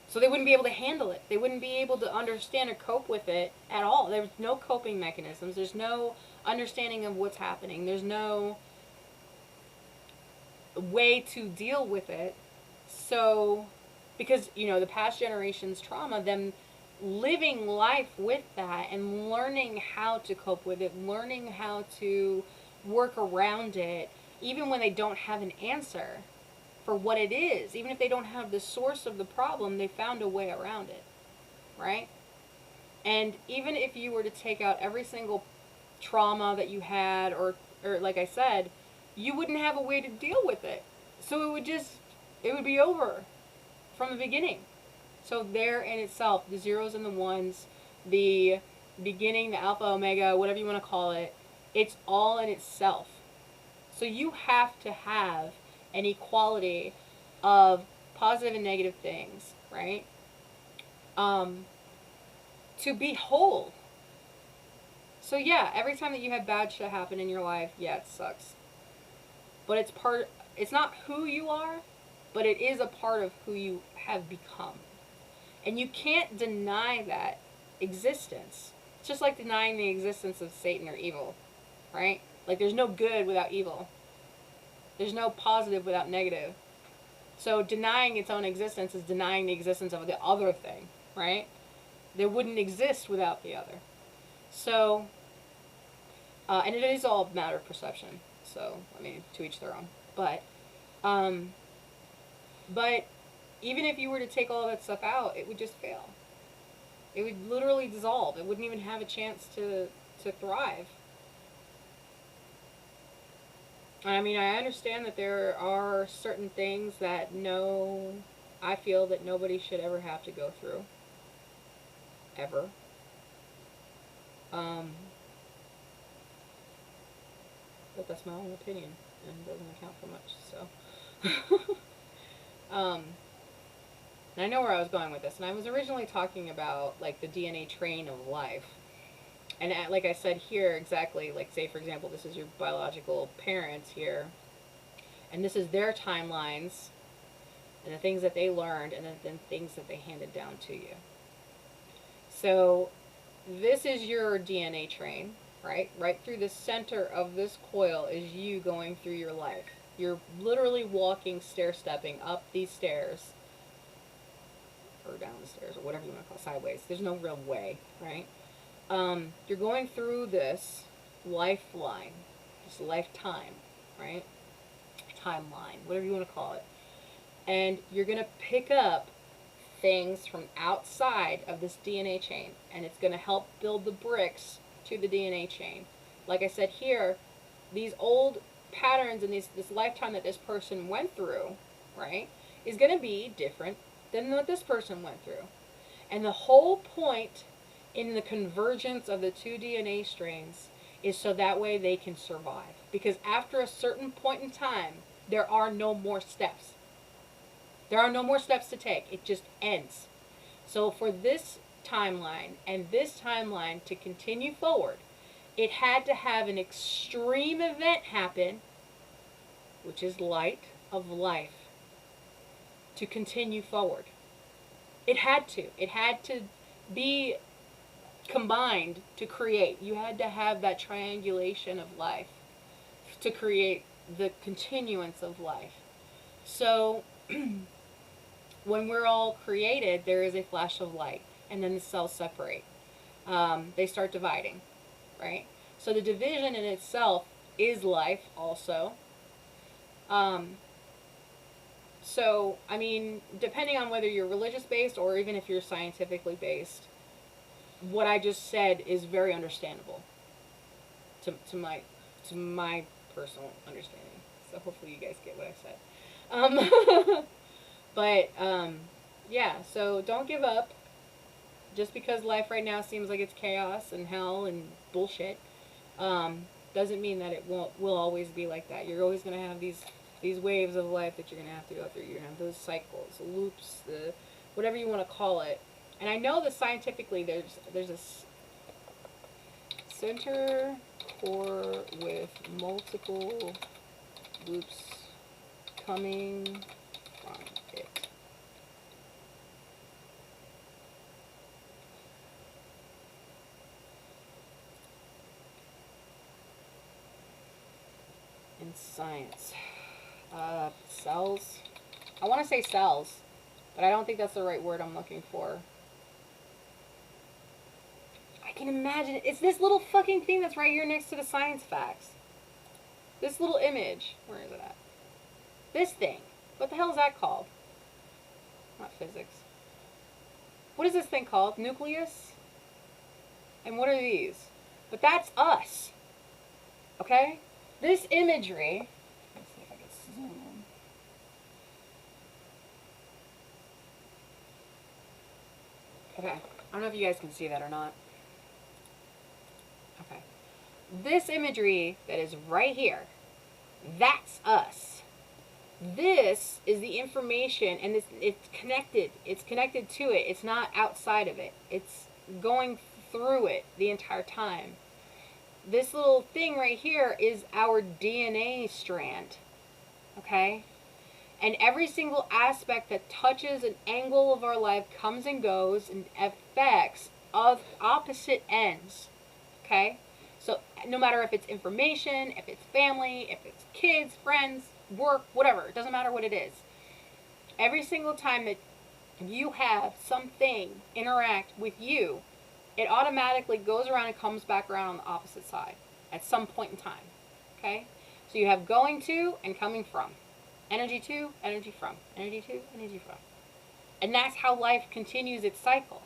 So they wouldn't be able to handle it. They wouldn't be able to understand or cope with it at all. There's no coping mechanisms. There's no understanding of what's happening. There's no way to deal with it. So, because, you know, the past generation's trauma, them living life with that and learning how to cope with it, learning how to work around it, even when they don't have an answer for what it is, even if they don't have the source of the problem, they found a way around it, right? And even if you were to take out every single trauma that you had, or like I said, you wouldn't have a way to deal with it. So it would be over from the beginning. So there in itself, the zeros and the ones, the beginning, the alpha, omega, whatever you want to call it, it's all in itself. So you have to have an equality of positive and negative things, right? To be whole. So yeah, every time that you have bad shit happen in your life, yeah, it sucks. But it's not who you are, but it is a part of who you have become. And you can't deny that existence. It's just like denying the existence of Satan or evil, right? Like there's no good without evil. There's no positive without negative. So denying its own existence is denying the existence of the other thing, right? There wouldn't exist without the other. So, and it is all a matter of perception. So, I mean, to each their own. But even if you were to take all of that stuff out, it would just fail. It would literally dissolve. It wouldn't even have a chance to thrive. I mean, I understand that there are certain things that I feel that nobody should ever have to go through. Ever. But that's my own opinion, and doesn't account for much, so. And I know where I was going with this, and I was originally talking about, like, the DNA train of life. And like I said here, exactly, like say for example, this is your biological parents here, and this is their timelines, and the things that they learned, and then things that they handed down to you. So this is your DNA train, right? Right through the center of this coil is you going through your life. You're literally walking, stair-stepping up these stairs, or down the stairs, or whatever you want to call it, sideways. There's no real way, right? You're going through this lifeline, this lifetime, right? Timeline, whatever you want to call it. And you're going to pick up things from outside of this DNA chain, and it's going to help build the bricks to the DNA chain. Like I said here, these old patterns and this lifetime that this person went through, right, is going to be different than what this person went through. And the whole point in the convergence of the two DNA strains is so that way they can survive. Because after a certain point in time, There are no more steps. There are no more steps to take. It just ends. So for this timeline and this timeline to continue forward, it had to have an extreme event happen, which is light of life, to continue forward. It had to. It had to be combined to create. You had to have that triangulation of life to create the continuance of life. So when we're all created, there is a flash of light, and then the cells separate. They start dividing, right? So the division in itself is life also. So, I mean, depending on whether you're religious based or even if you're scientifically based, what I just said is very understandable to my personal understanding. So hopefully you guys get what I said. But yeah, so don't give up. Just because life right now seems like it's chaos and hell and bullshit, doesn't mean that it will always be like that. You're always going to have these waves of life that you're going to have to go through. You're going to have those cycles, loops, whatever you want to call it. And I know that scientifically there's a center core with multiple loops coming from it. In science. Cells. I want to say cells, but I don't think that's the right word I'm looking for. I can imagine. It's this little fucking thing that's right here next to the science facts. This little image. Where is it at? This thing. What the hell is that called? Not physics. What is this thing called? Nucleus? And what are these? But that's us. Okay? This imagery. Let's see if I can zoom in. Okay. I don't know if you guys can see that or not. Okay. This imagery that is right here, that's us. This is the information, and it's connected. It's connected to it. It's not outside of it. It's going through it the entire time. This little thing right here is our DNA strand. Okay? And every single aspect that touches an angle of our life comes and goes and affects of opposite ends. Okay? So no matter if it's information, if it's family, if it's kids, friends, work, whatever, it doesn't matter what it is. Every single time that you have something interact with you, it automatically goes around and comes back around on the opposite side at some point in time. Okay? So you have going to and coming from. Energy to, energy from. Energy to, energy from. And that's how life continues its cycle.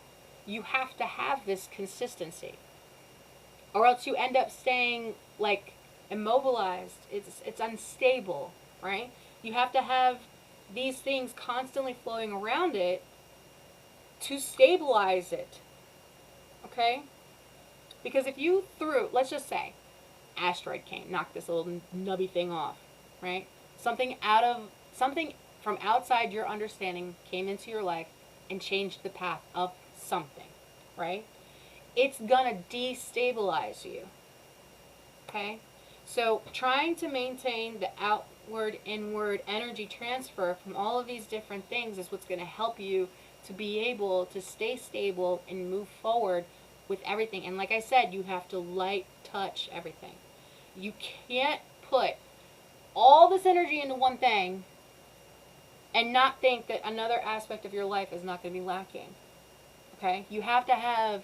You have to have this consistency. Or else you end up staying like immobilized. It's unstable, right? You have to have these things constantly flowing around it to stabilize it. Okay? Because if you threw, let's just say, asteroid came, knocked this little nubby thing off, right? Something from outside your understanding came into your life and changed the path of something, right? It's gonna destabilize you. Okay? So trying to maintain the outward, inward energy transfer from all of these different things is what's gonna help you to be able to stay stable and move forward with everything. And like I said, you have to light touch everything. You can't put all this energy into one thing and not think that another aspect of your life is not going to be lacking. Okay? You have to have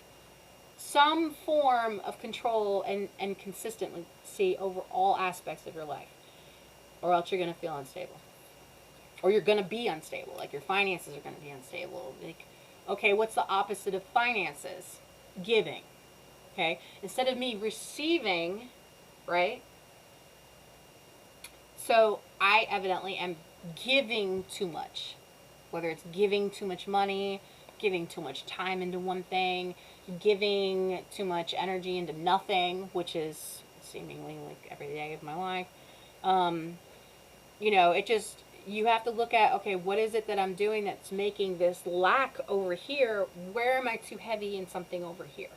some form of control and consistency over all aspects of your life, or else you're going to feel unstable. Or you're going to be unstable. Like your finances are going to be unstable. Like, okay, what's the opposite of finances? Giving. Okay? Instead of me receiving, right? So I evidently am giving too much. Whether it's giving too much money, giving too much time into one thing, giving too much energy into nothing, which is seemingly like every day of my life. you know, it just, you have to look at, okay, what is it that I'm doing that's making this lack over here? Where am I too heavy in something over here?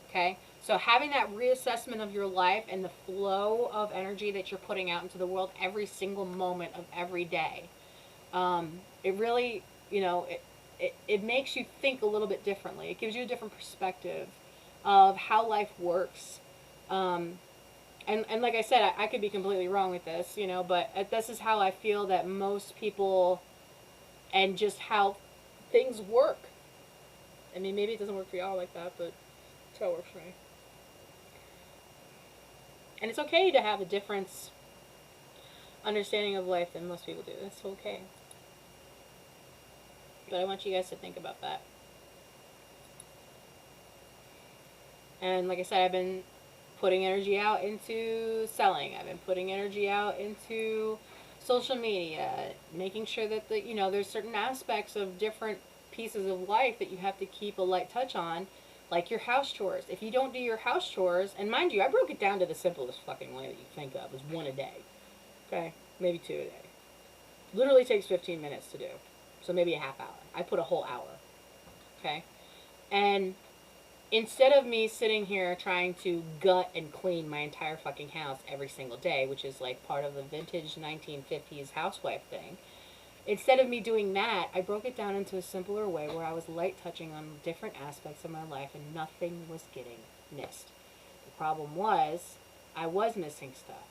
Okay? So having that reassessment of your life and the flow of energy that you're putting out into the world every single moment of every day, it really, you know, it makes you think a little bit differently. It gives you a different perspective of how life works. Um, and like I said, I could be completely wrong with this, you know, but this is how I feel that most people, and just how things work. I mean, maybe it doesn't work for y'all like that, but it's how it works for me. And it's okay to have a different understanding of life than most people do. It's okay. But I want you guys to think about that. And like I said, I've been putting energy out into selling. I've been putting energy out into social media, making sure that the, you know, there's certain aspects of different pieces of life that you have to keep a light touch on, like your house chores. If you don't do your house chores, and mind you, I broke it down to the simplest fucking way that you think of, is one a day. Okay? Maybe 2 a day. Literally takes 15 minutes to do. So maybe a half hour. I put a whole hour. Okay? And instead of me sitting here trying to gut and clean my entire fucking house every single day, which is like part of the vintage 1950s housewife thing, instead of me doing that, I broke it down into a simpler way where I was light touching on different aspects of my life and nothing was getting missed. The problem was, I was missing stuff.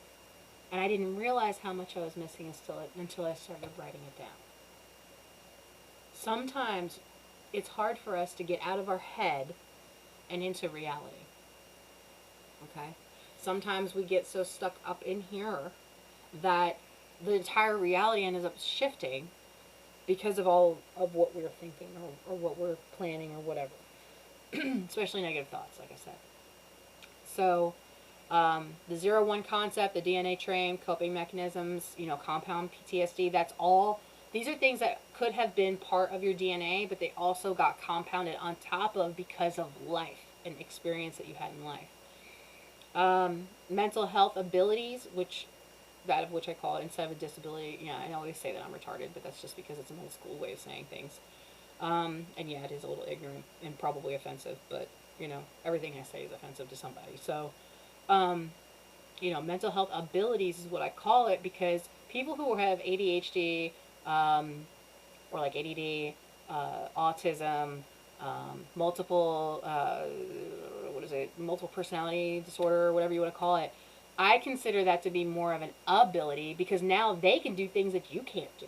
And I didn't realize how much I was missing until I started writing it down. Sometimes it's hard for us to get out of our head and into reality. Okay? Sometimes we get so stuck up in here that the entire reality ends up shifting because of all of what we're thinking or what we're planning or whatever. Especially negative thoughts, like I said. So, the 0-1 concept, the DNA train, coping mechanisms, you know, compound PTSD, that's all. These are things that could have been part of your DNA, but they also got compounded on top of because of life and experience that you had in life. Mental health abilities, that of which I call it instead of a disability. Yeah, I always say that I'm retarded, but that's just because it's a middle school way of saying things. And yeah, it is a little ignorant and probably offensive, but you know, everything I say is offensive to somebody. So, you know, mental health abilities is what I call it, because people who have ADHD, or like ADD, autism, multiple, multiple personality disorder, whatever you want to call it, I consider that to be more of an ability, because now they can do things that you can't do.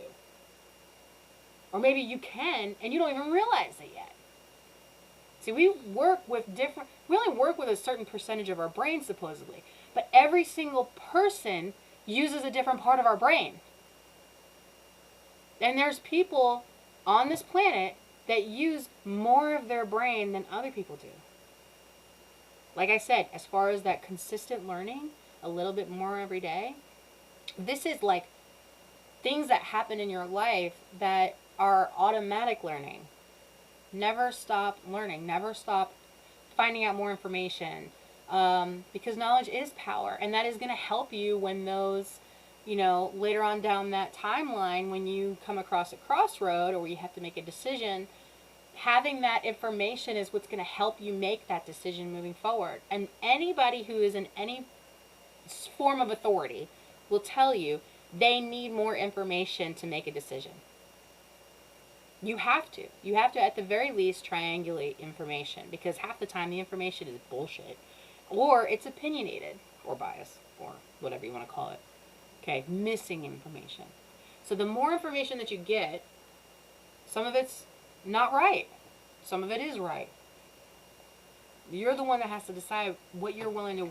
Or maybe you can, and you don't even realize it yet. See, we only work with a certain percentage of our brain, supposedly. But every single person uses a different part of our brain. And there's people on this planet that use more of their brain than other people do. Like I said, as far as that consistent learning, a little bit more every day, this is like things that happen in your life that are automatic learning. Never stop learning. Never stop finding out more information. Because knowledge is power. And that is going to help you when those, you know, later on down that timeline, when you come across a crossroad or where you have to make a decision, having that information is what's going to help you make that decision moving forward. And anybody who is in any form of authority will tell you they need more information to make a decision. You have to. You have to, at the very least, triangulate information, because half the time the information is bullshit, or it's opinionated, or biased, or whatever you want to call it. Okay, missing information. So the more information that you get, some of it's not right. Some of it is right. You're the one that has to decide what you're willing to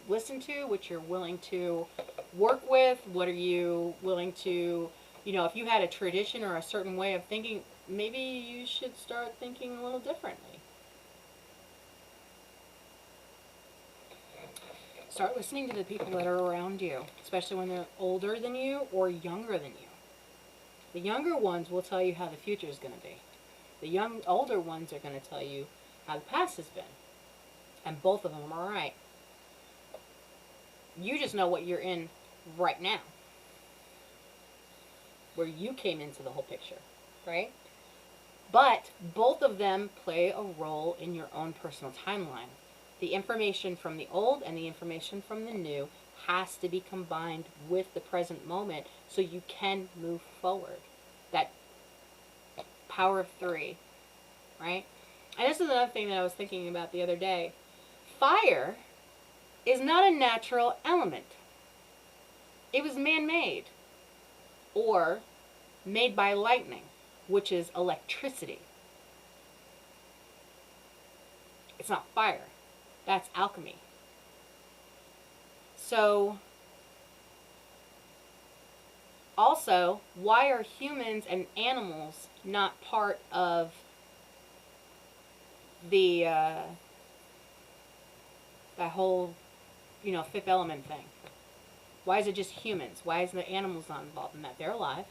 listen to, what you're willing to work with, what are you willing to, you know, if you had a tradition or a certain way of thinking, maybe you should start thinking a little differently. Start listening to the people that are around you, especially when they're older than you or younger than you. The younger ones will tell you how the future is going to be. The older ones are going to tell you how the past has been. And both of them are right. You just know what you're in right now. where you came into the whole picture, right? But both of them play a role in your own personal timeline. The information from the old and the information from the new has to be combined with the present moment so you can move forward. That power of three, right? And this is another thing that I was thinking about the other day. Fire is not a natural element. It was man-made or made by lightning, which is electricity. It's not fire. That's alchemy. So, also, why are humans and animals not part of the that whole, fifth element thing? Why is it just humans? Why is the animals not involved in that? They're alive.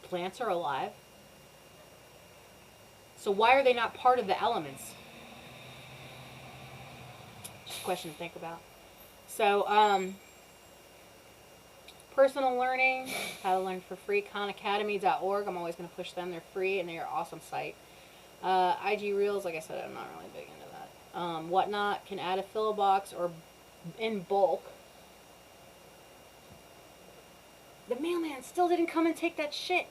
Plants are alive. So why are they not part of the elements? Just a question to think about. So, personal learning, how to learn for free, khanacademy.org. I'm always going to push them. They're free and they're an awesome site. IG Reels, like I said, I'm not really big into that. Whatnot can add a fill box or in bulk. The mailman still didn't come and take that shit.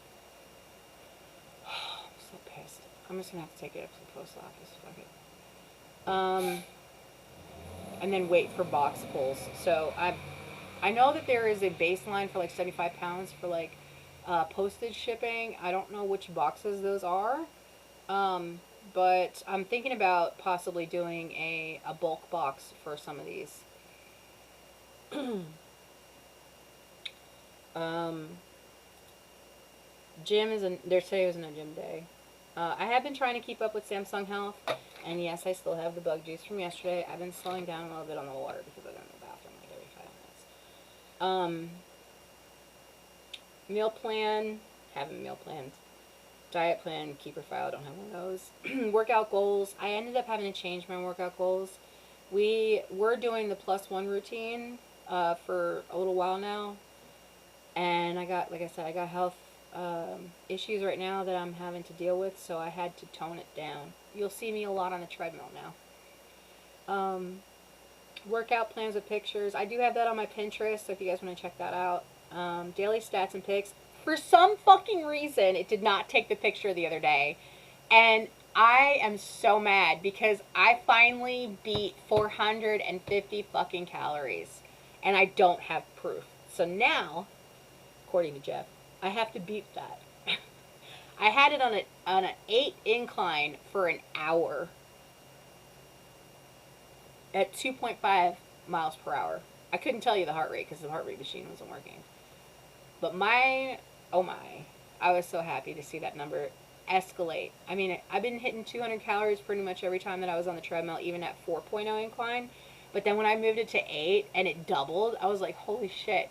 I'm so pissed. I'm just going to have to take it up to the post office. Fuck it. And then wait for box pulls. So I know that there is a baseline for like 75 pounds for like postage shipping. I don't know which boxes those are. But I'm thinking about possibly doing a bulk box for some of these. Today was no gym day. I have been trying to keep up with Samsung Health, and yes, I still have the bug juice from yesterday. I've been slowing down a little bit on the water because I've been in the bathroom like every 5 minutes. Meal plan, haven't meal planned. Diet plan, keeper file, I don't have one of those. Workout goals, I ended up having to change my workout goals. We were doing the +1 routine for a little while now, and I got health issues right now that I'm having to deal with, so I had to tone it down. You'll see me a lot on the treadmill now. Workout plans with pictures, I do have that on my Pinterest, so if you guys want to check that out. Daily stats and pics. For some fucking reason, it did not take the picture the other day, and I am so mad because I finally beat 450 fucking calories, and I don't have proof. So now, according to Jeff, I have to beat that. I had it on an 8 incline for an hour at 2.5 miles per hour. I couldn't tell you the heart rate because the heart rate machine wasn't working. But oh my, I was so happy to see that number escalate. I mean, I've been hitting 200 calories pretty much every time that I was on the treadmill, even at 4.0 incline. But then when I moved it to 8 and it doubled, I was like, holy shit.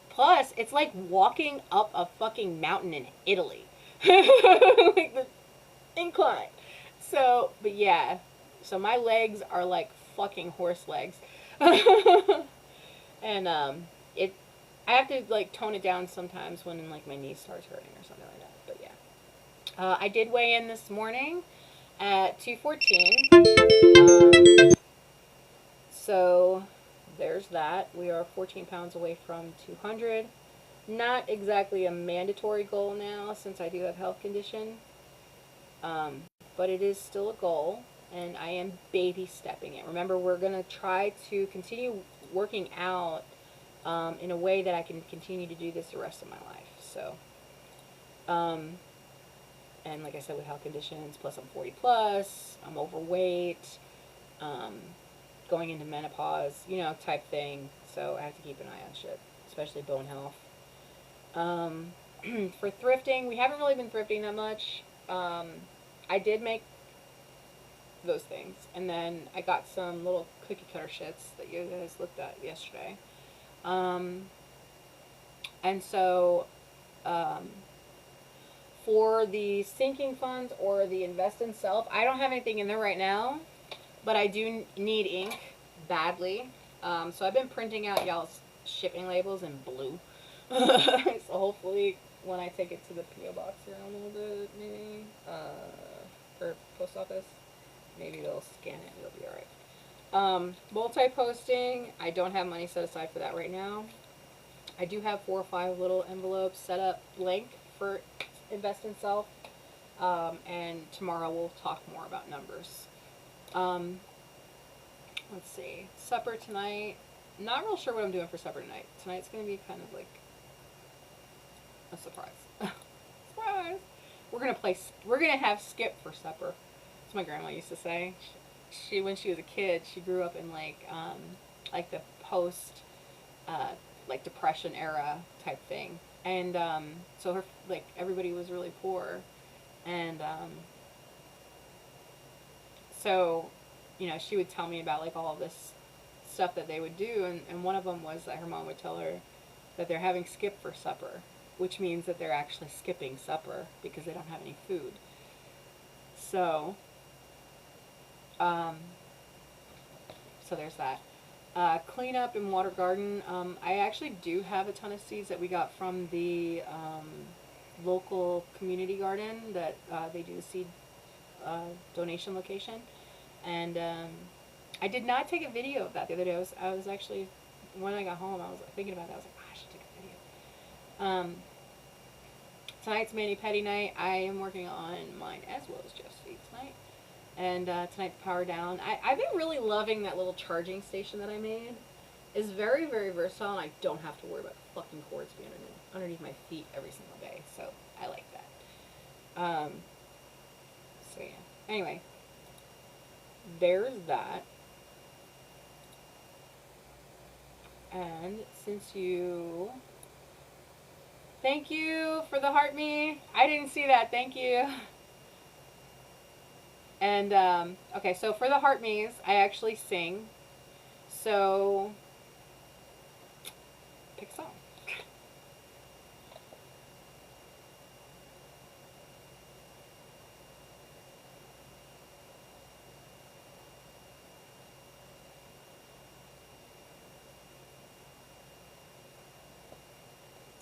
Plus, it's like walking up a fucking mountain in Italy. Like the incline. So, but yeah. So my legs are like fucking horse legs. And I have to like tone it down sometimes when like my knee starts hurting or something like that. But yeah. I did weigh in this morning at 214. So there's that. We are 14 pounds away from 200. Not exactly a mandatory goal now since I do have health condition. But it is still a goal, and I am baby stepping it. Remember, we're going to try to continue working out in a way that I can continue to do this the rest of my life. So, and like I said, with health conditions, plus I'm 40 plus, I'm overweight, going into menopause, type thing. So I have to keep an eye on shit, especially bone health. For thrifting, we haven't really been thrifting that much. I did make those things, and then I got some little cookie cutter shits that you guys looked at yesterday. And so, for the sinking funds or the invest in self, I don't have anything in there right now, but I do need ink badly. So I've been printing out y'all's shipping labels in blue. So hopefully when I take it to the P.O. box here in a little bit, maybe, or post office, maybe they'll scan it. It'll be alright. Multi-posting, I don't have money set aside for that right now. I do have 4 or 5 little envelopes set up blank for Invest in Self. And tomorrow we'll talk more about numbers. Let's see. Supper tonight. Not real sure what I'm doing for supper tonight. Tonight's going to be kind of like a surprise. Surprise! We're going to have Skip for supper. That's what my grandma used to say. She when she was a kid, she grew up in like the post, like Depression era type thing. And, so her, like, everybody was really poor. And, so, you know, she would tell me about, like, all of this stuff that they would do, and one of them was that her mom would tell her that they're having Skip for supper, which means that they're actually skipping supper because they don't have any food. So, so there's that. Cleanup and water garden. I actually do have a ton of seeds that we got from the local community garden that they do the seed donation location, and I did not take a video of that the other day. I was actually, when I got home, I was thinking about it. I was like, oh, I should take a video. Tonight's mani-pedi night. I am working on mine as well as Jeff's feet tonight. And tonight's power down. I've been really loving that little charging station that I made. It's very, very versatile, and I don't have to worry about fucking cords being underneath my feet every single day. So I like that. So yeah. Anyway, there's that. And since you... Thank you for the heart me. I didn't see that. Thank you. And, okay, so for the heart me's, I actually sing. So, pick a song.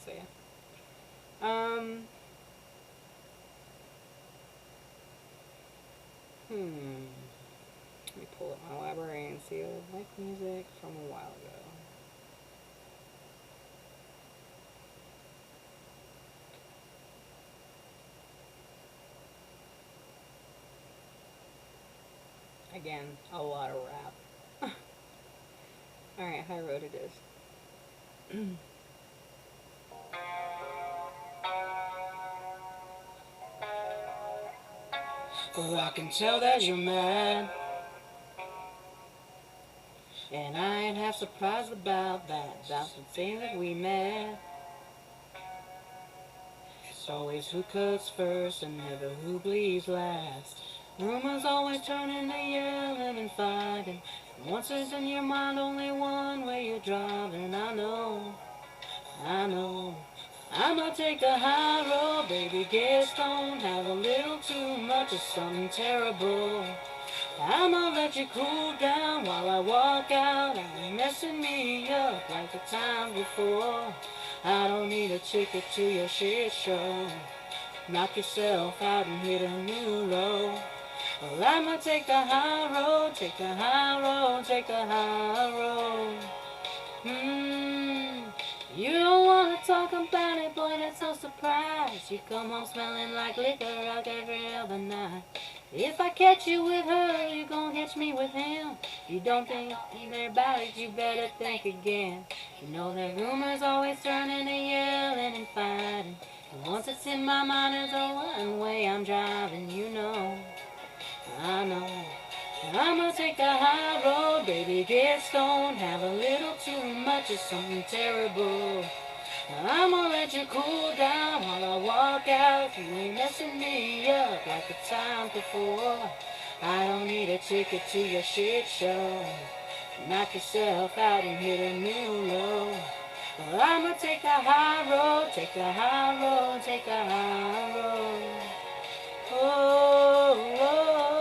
So, yeah. Let me pull up my library and see I like music from a while ago. Again, a lot of rap. Alright, High Road it is. Well, I can tell that you're mad, and I ain't half surprised about that. That's the thing that we met. It's always who cuts first and never who bleeds last. Rumors always turn into yelling and fighting. And once it's in your mind, only one way you're driving. I know. I'ma take the high road, baby, get stoned, have a little too much of something terrible. I'ma let you cool down while I walk out. I'm messing me up like the times before. I don't need a ticket to your shit show. Knock yourself out and hit a new low. Well, I'ma take the high road, take the high road, take the high road. You don't wanna talk about it, boy, that's no surprise. You come home smelling like liquor out every other night. If I catch you with her, you gon' catch me with him. You don't think either about it, you better think again. You know that rumors always turn into yelling and fighting. And once it's in my mind, there's a one way I'm driving, you know. I know. I'ma take the high road, baby, get stoned, have a little too much of something terrible. I'ma let you cool down while I walk out. You ain't messing me up like the time before. I don't need a ticket to your shit show. Knock yourself out and hit a new low. Well, I'ma take the high road, take the high road, take the high road. Oh, oh.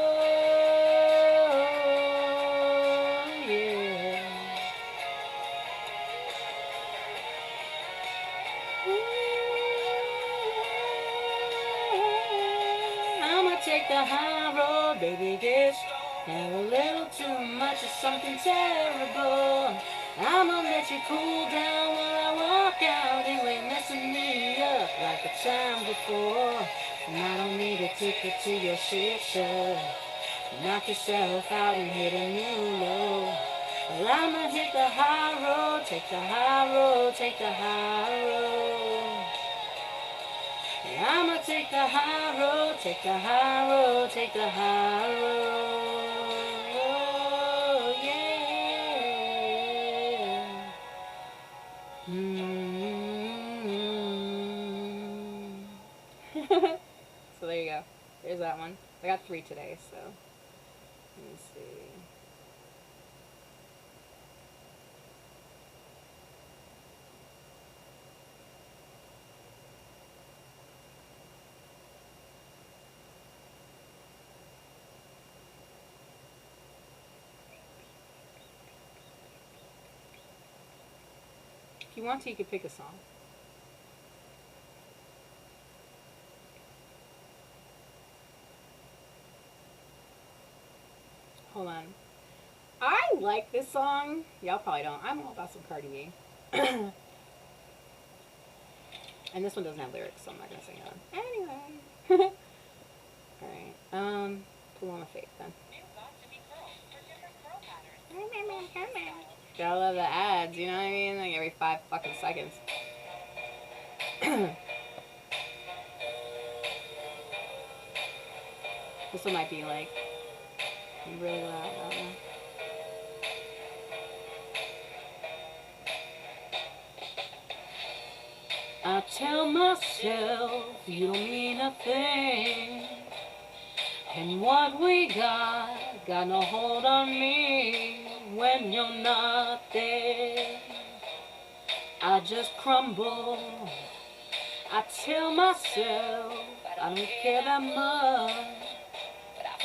take the high road, baby, this. And a little too much is something terrible. I'ma let you cool down while I walk out. You ain't messing me up like the time before. And I don't need to take you to your sister. Knock yourself out and hit a new low. Well, I'ma hit the high road, take the high road, take the high road. I'ma take the high road, take the high road, take the high road, yeah. So there you go. There's that one. I got 3 today, so let me see. If you want to, you could pick a song. Hold on. I like this song. Y'all probably don't. I'm all about some Cardi B. And this one doesn't have lyrics, so I'm not going to sing it on. Anyway. Alright. Pull on a Faith then. Gotta love the ads, you know what I mean? Like every 5 fucking seconds. This one might be like really loud. I don't know. I tell myself you don't mean a thing, and what we got no hold on me. When you're not there, I just crumble. I tell myself I don't care that much.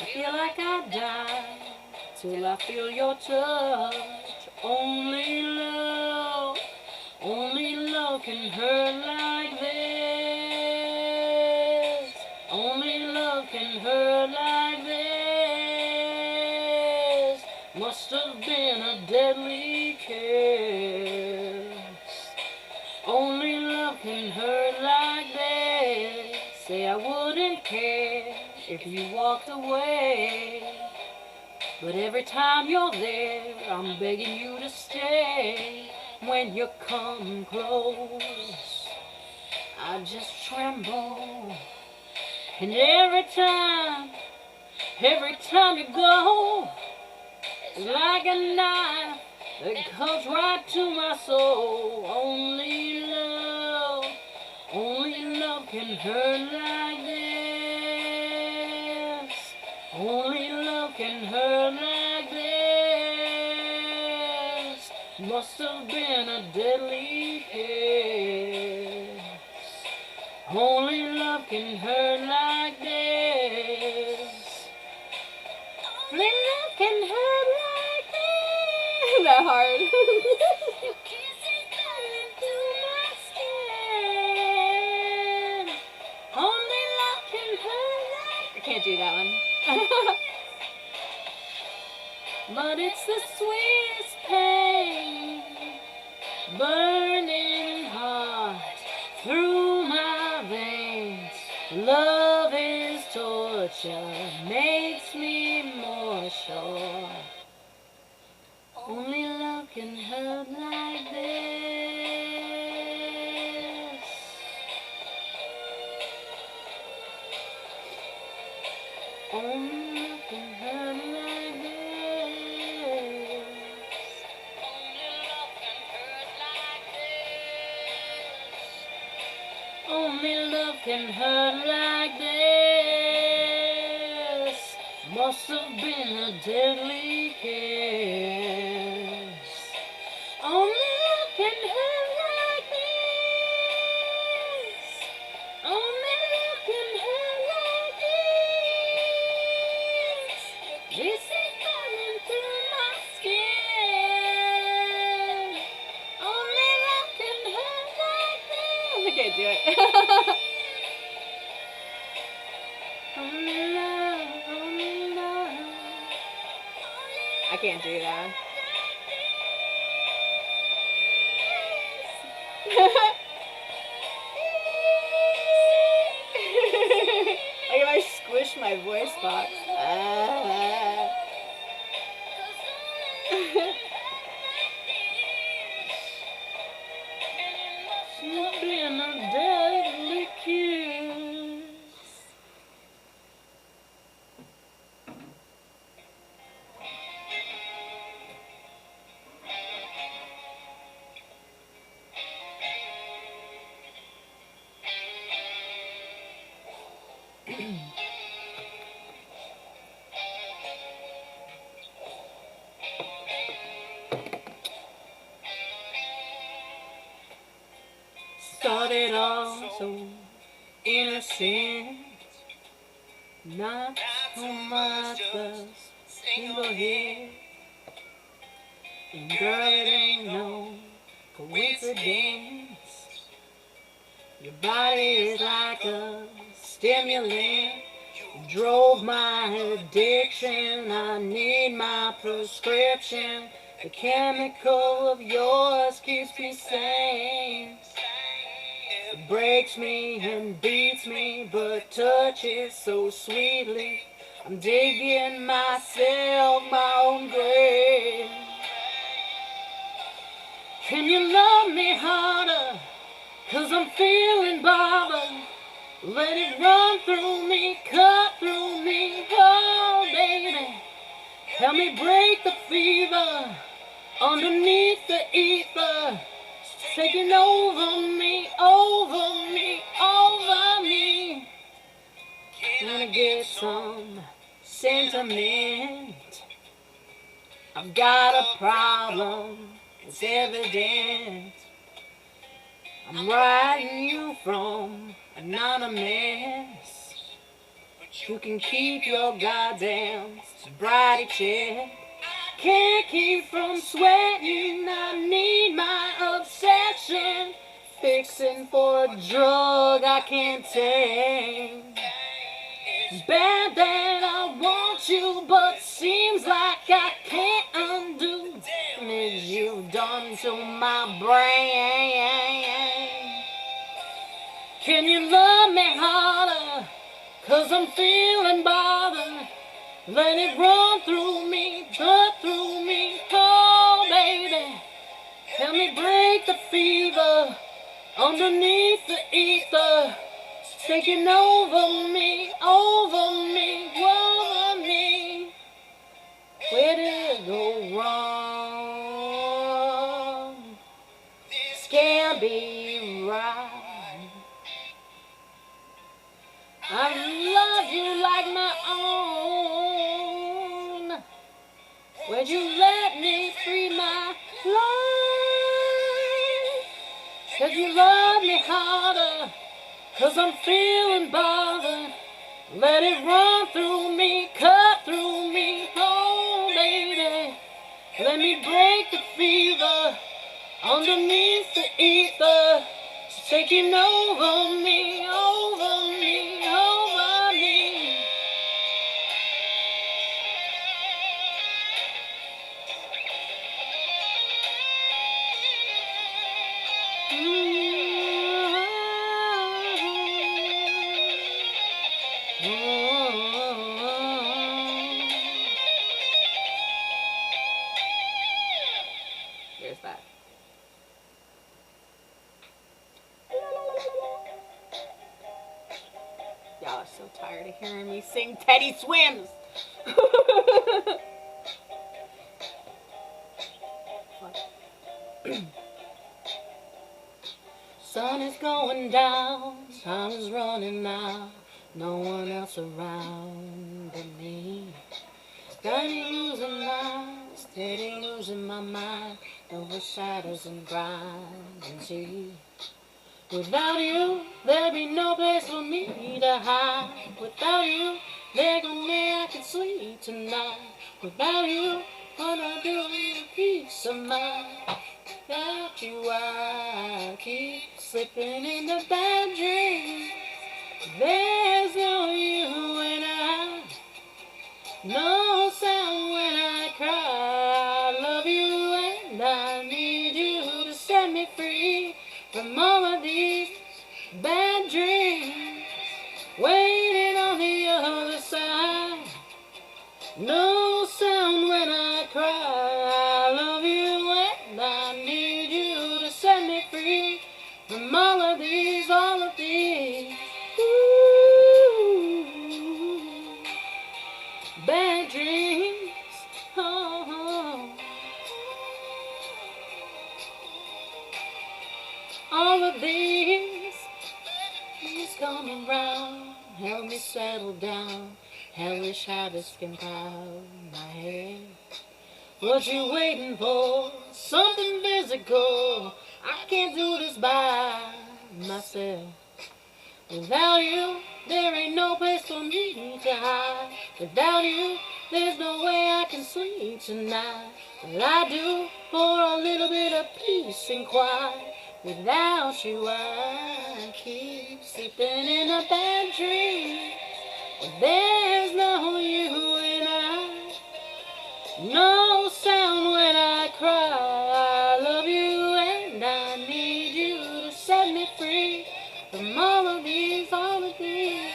I feel like I die till I feel your touch. Only love can hurt like this. Only love can hurt like this. Must have been a deadly kiss. Only love can hurt like this. Say I wouldn't care if you walked away, but every time you're there, I'm begging you to stay. When you come close, I just tremble. And every time you go, it's like a knife that cuts right to my soul. Only love can hurt like this. Only love can hurt like this. Must have been a deadly kiss. Only love can hurt like this. Only love can hurt like this. That hard. Your kiss is burning through my skin. Only love can hurt like this. I can't do that one. But it's the sweetest pain, burning hot through my veins. Love is torture, makes me more sure. Only love can hurt like this. Only love can hurt like this. Only love can hurt like this. Must have been a deadly kiss. Only love can hurt like this. Only love can hurt like this. This is burning through my skin. Only love can hurt like this. I can't do it. Only love. can't do that. Like if I squish my voice box. You've been a deadly kiss. Started off so innocent, not so much the single hit. And girl, it ain't no coincidence. Your body is like a stimulant. You drove my addiction. I need my prescription. The chemical of yours keeps me sane. It breaks me and beats me, but touches so sweetly. I'm digging myself my own grave. Can you love me harder? 'Cause I'm feeling bothered. Let it run through me, cut through me, oh baby. Help me break the fever underneath the ether. It's taking over me, over me, over me. Can I get some sentiment? I've got a problem, it's evident. I'm writing you from anonymous. You can keep your goddamn sobriety check. Can't keep from sweating, I need my obsession. Fixing for a drug I can't take. It's bad that I want you, but seems like I can't undo damage you've done to my brain. Can you love me harder? 'Cause I'm feeling bothered. Let it run through me, cut through me, oh baby. Help me break the fever underneath the ether. It's taking over me, over me, over me. Where did it go wrong? This can't be right. I love you like my own. Would you let me free my life? Could you love me harder? 'Cause I'm feeling bothered. Let it run through me, cut through me, oh baby. Let me break the fever underneath the ether. It's taking over me, over me, over me. There's that. Y'all are so tired of hearing me sing Teddy Swims. Sun is going down, time is running out. No one else around but me. Steady losing life, steady losing my mind over shadows and grinds and sea. Without you, there'd be no place for me to hide. Without you, there's no way I can sleep tonight. Without you, what I do is a peace of mind. Without you, I keep slipping into bad dreams. There's no you and I, no sound when I cry. set me free from all of these bad dreams. Waiting on the other side. No sound when I cry. I love you and I need you to set me free from all of these, all of these. Ooh, bad dreams. Oh, all of these. He's coming round. Help me settle down. Hellish habits can cloud my head. What you waiting for? Something physical. I can't do this by myself. Without you, there ain't no place for me to hide. Without you, there's no way I can sleep tonight. But I do for a little bit of peace and quiet. Without you, I keep sleeping in a bad dream. There's no you and I, no sound when I cry. I love you and I need you to set me free from all of these, all of these.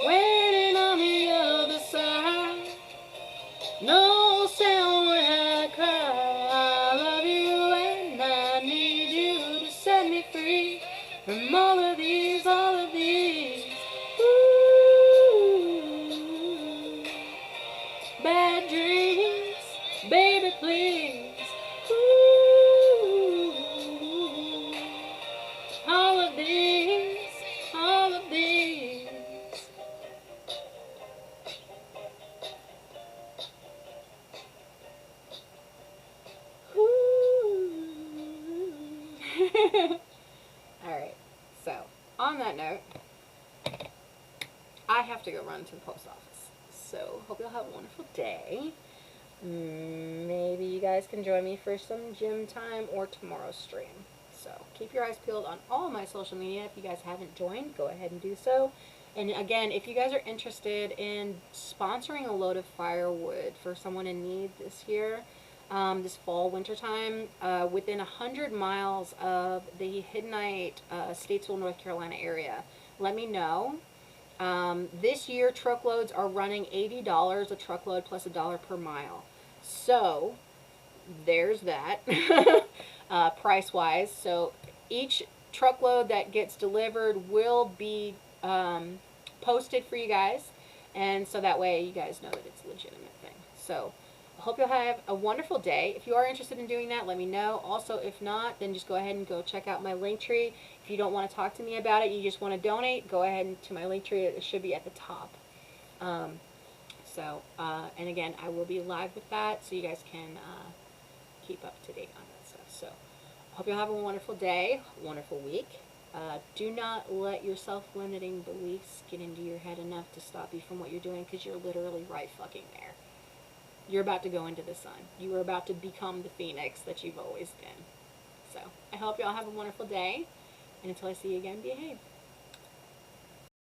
Waiting on the other side, no sound when I cry. I love you and I need you to set me free from all of these, all of these. Ooh, bad dreams, baby, please. Ooh, all of these, all of these. Alright, so on that note, I have to go run to the post office. So, hope you'll have a wonderful day. Maybe you guys can join me for some gym time or tomorrow's stream. So, keep your eyes peeled on all my social media. If you guys haven't joined, go ahead and do so. And again, if you guys are interested in sponsoring a load of firewood for someone in need this year, this fall, winter time, within 100 miles of the Hiddenite, Statesville, North Carolina area, let me know. This year, truckloads are running $80 a truckload plus $1 per mile. So, there's that, price-wise. So, each truckload that gets delivered will be posted for you guys. And so that way you guys know that it's a legitimate thing. So, I hope you'll have a wonderful day. If you are interested in doing that, let me know. Also, if not, then just go ahead and go check out my link tree. If you don't want to talk to me about it, you just want to donate, go ahead to my link tree. It should be at the top. And again, I will be live with that, so you guys can keep up to date on that stuff. So, I hope you'll have a wonderful day, wonderful week. Do not let your self-limiting beliefs get into your head enough to stop you from what you're doing, because you're literally right fucking there. You're about to go into the sun. You are about to become the phoenix that you've always been. So, I hope y'all have a wonderful day. And until I see you again, behave.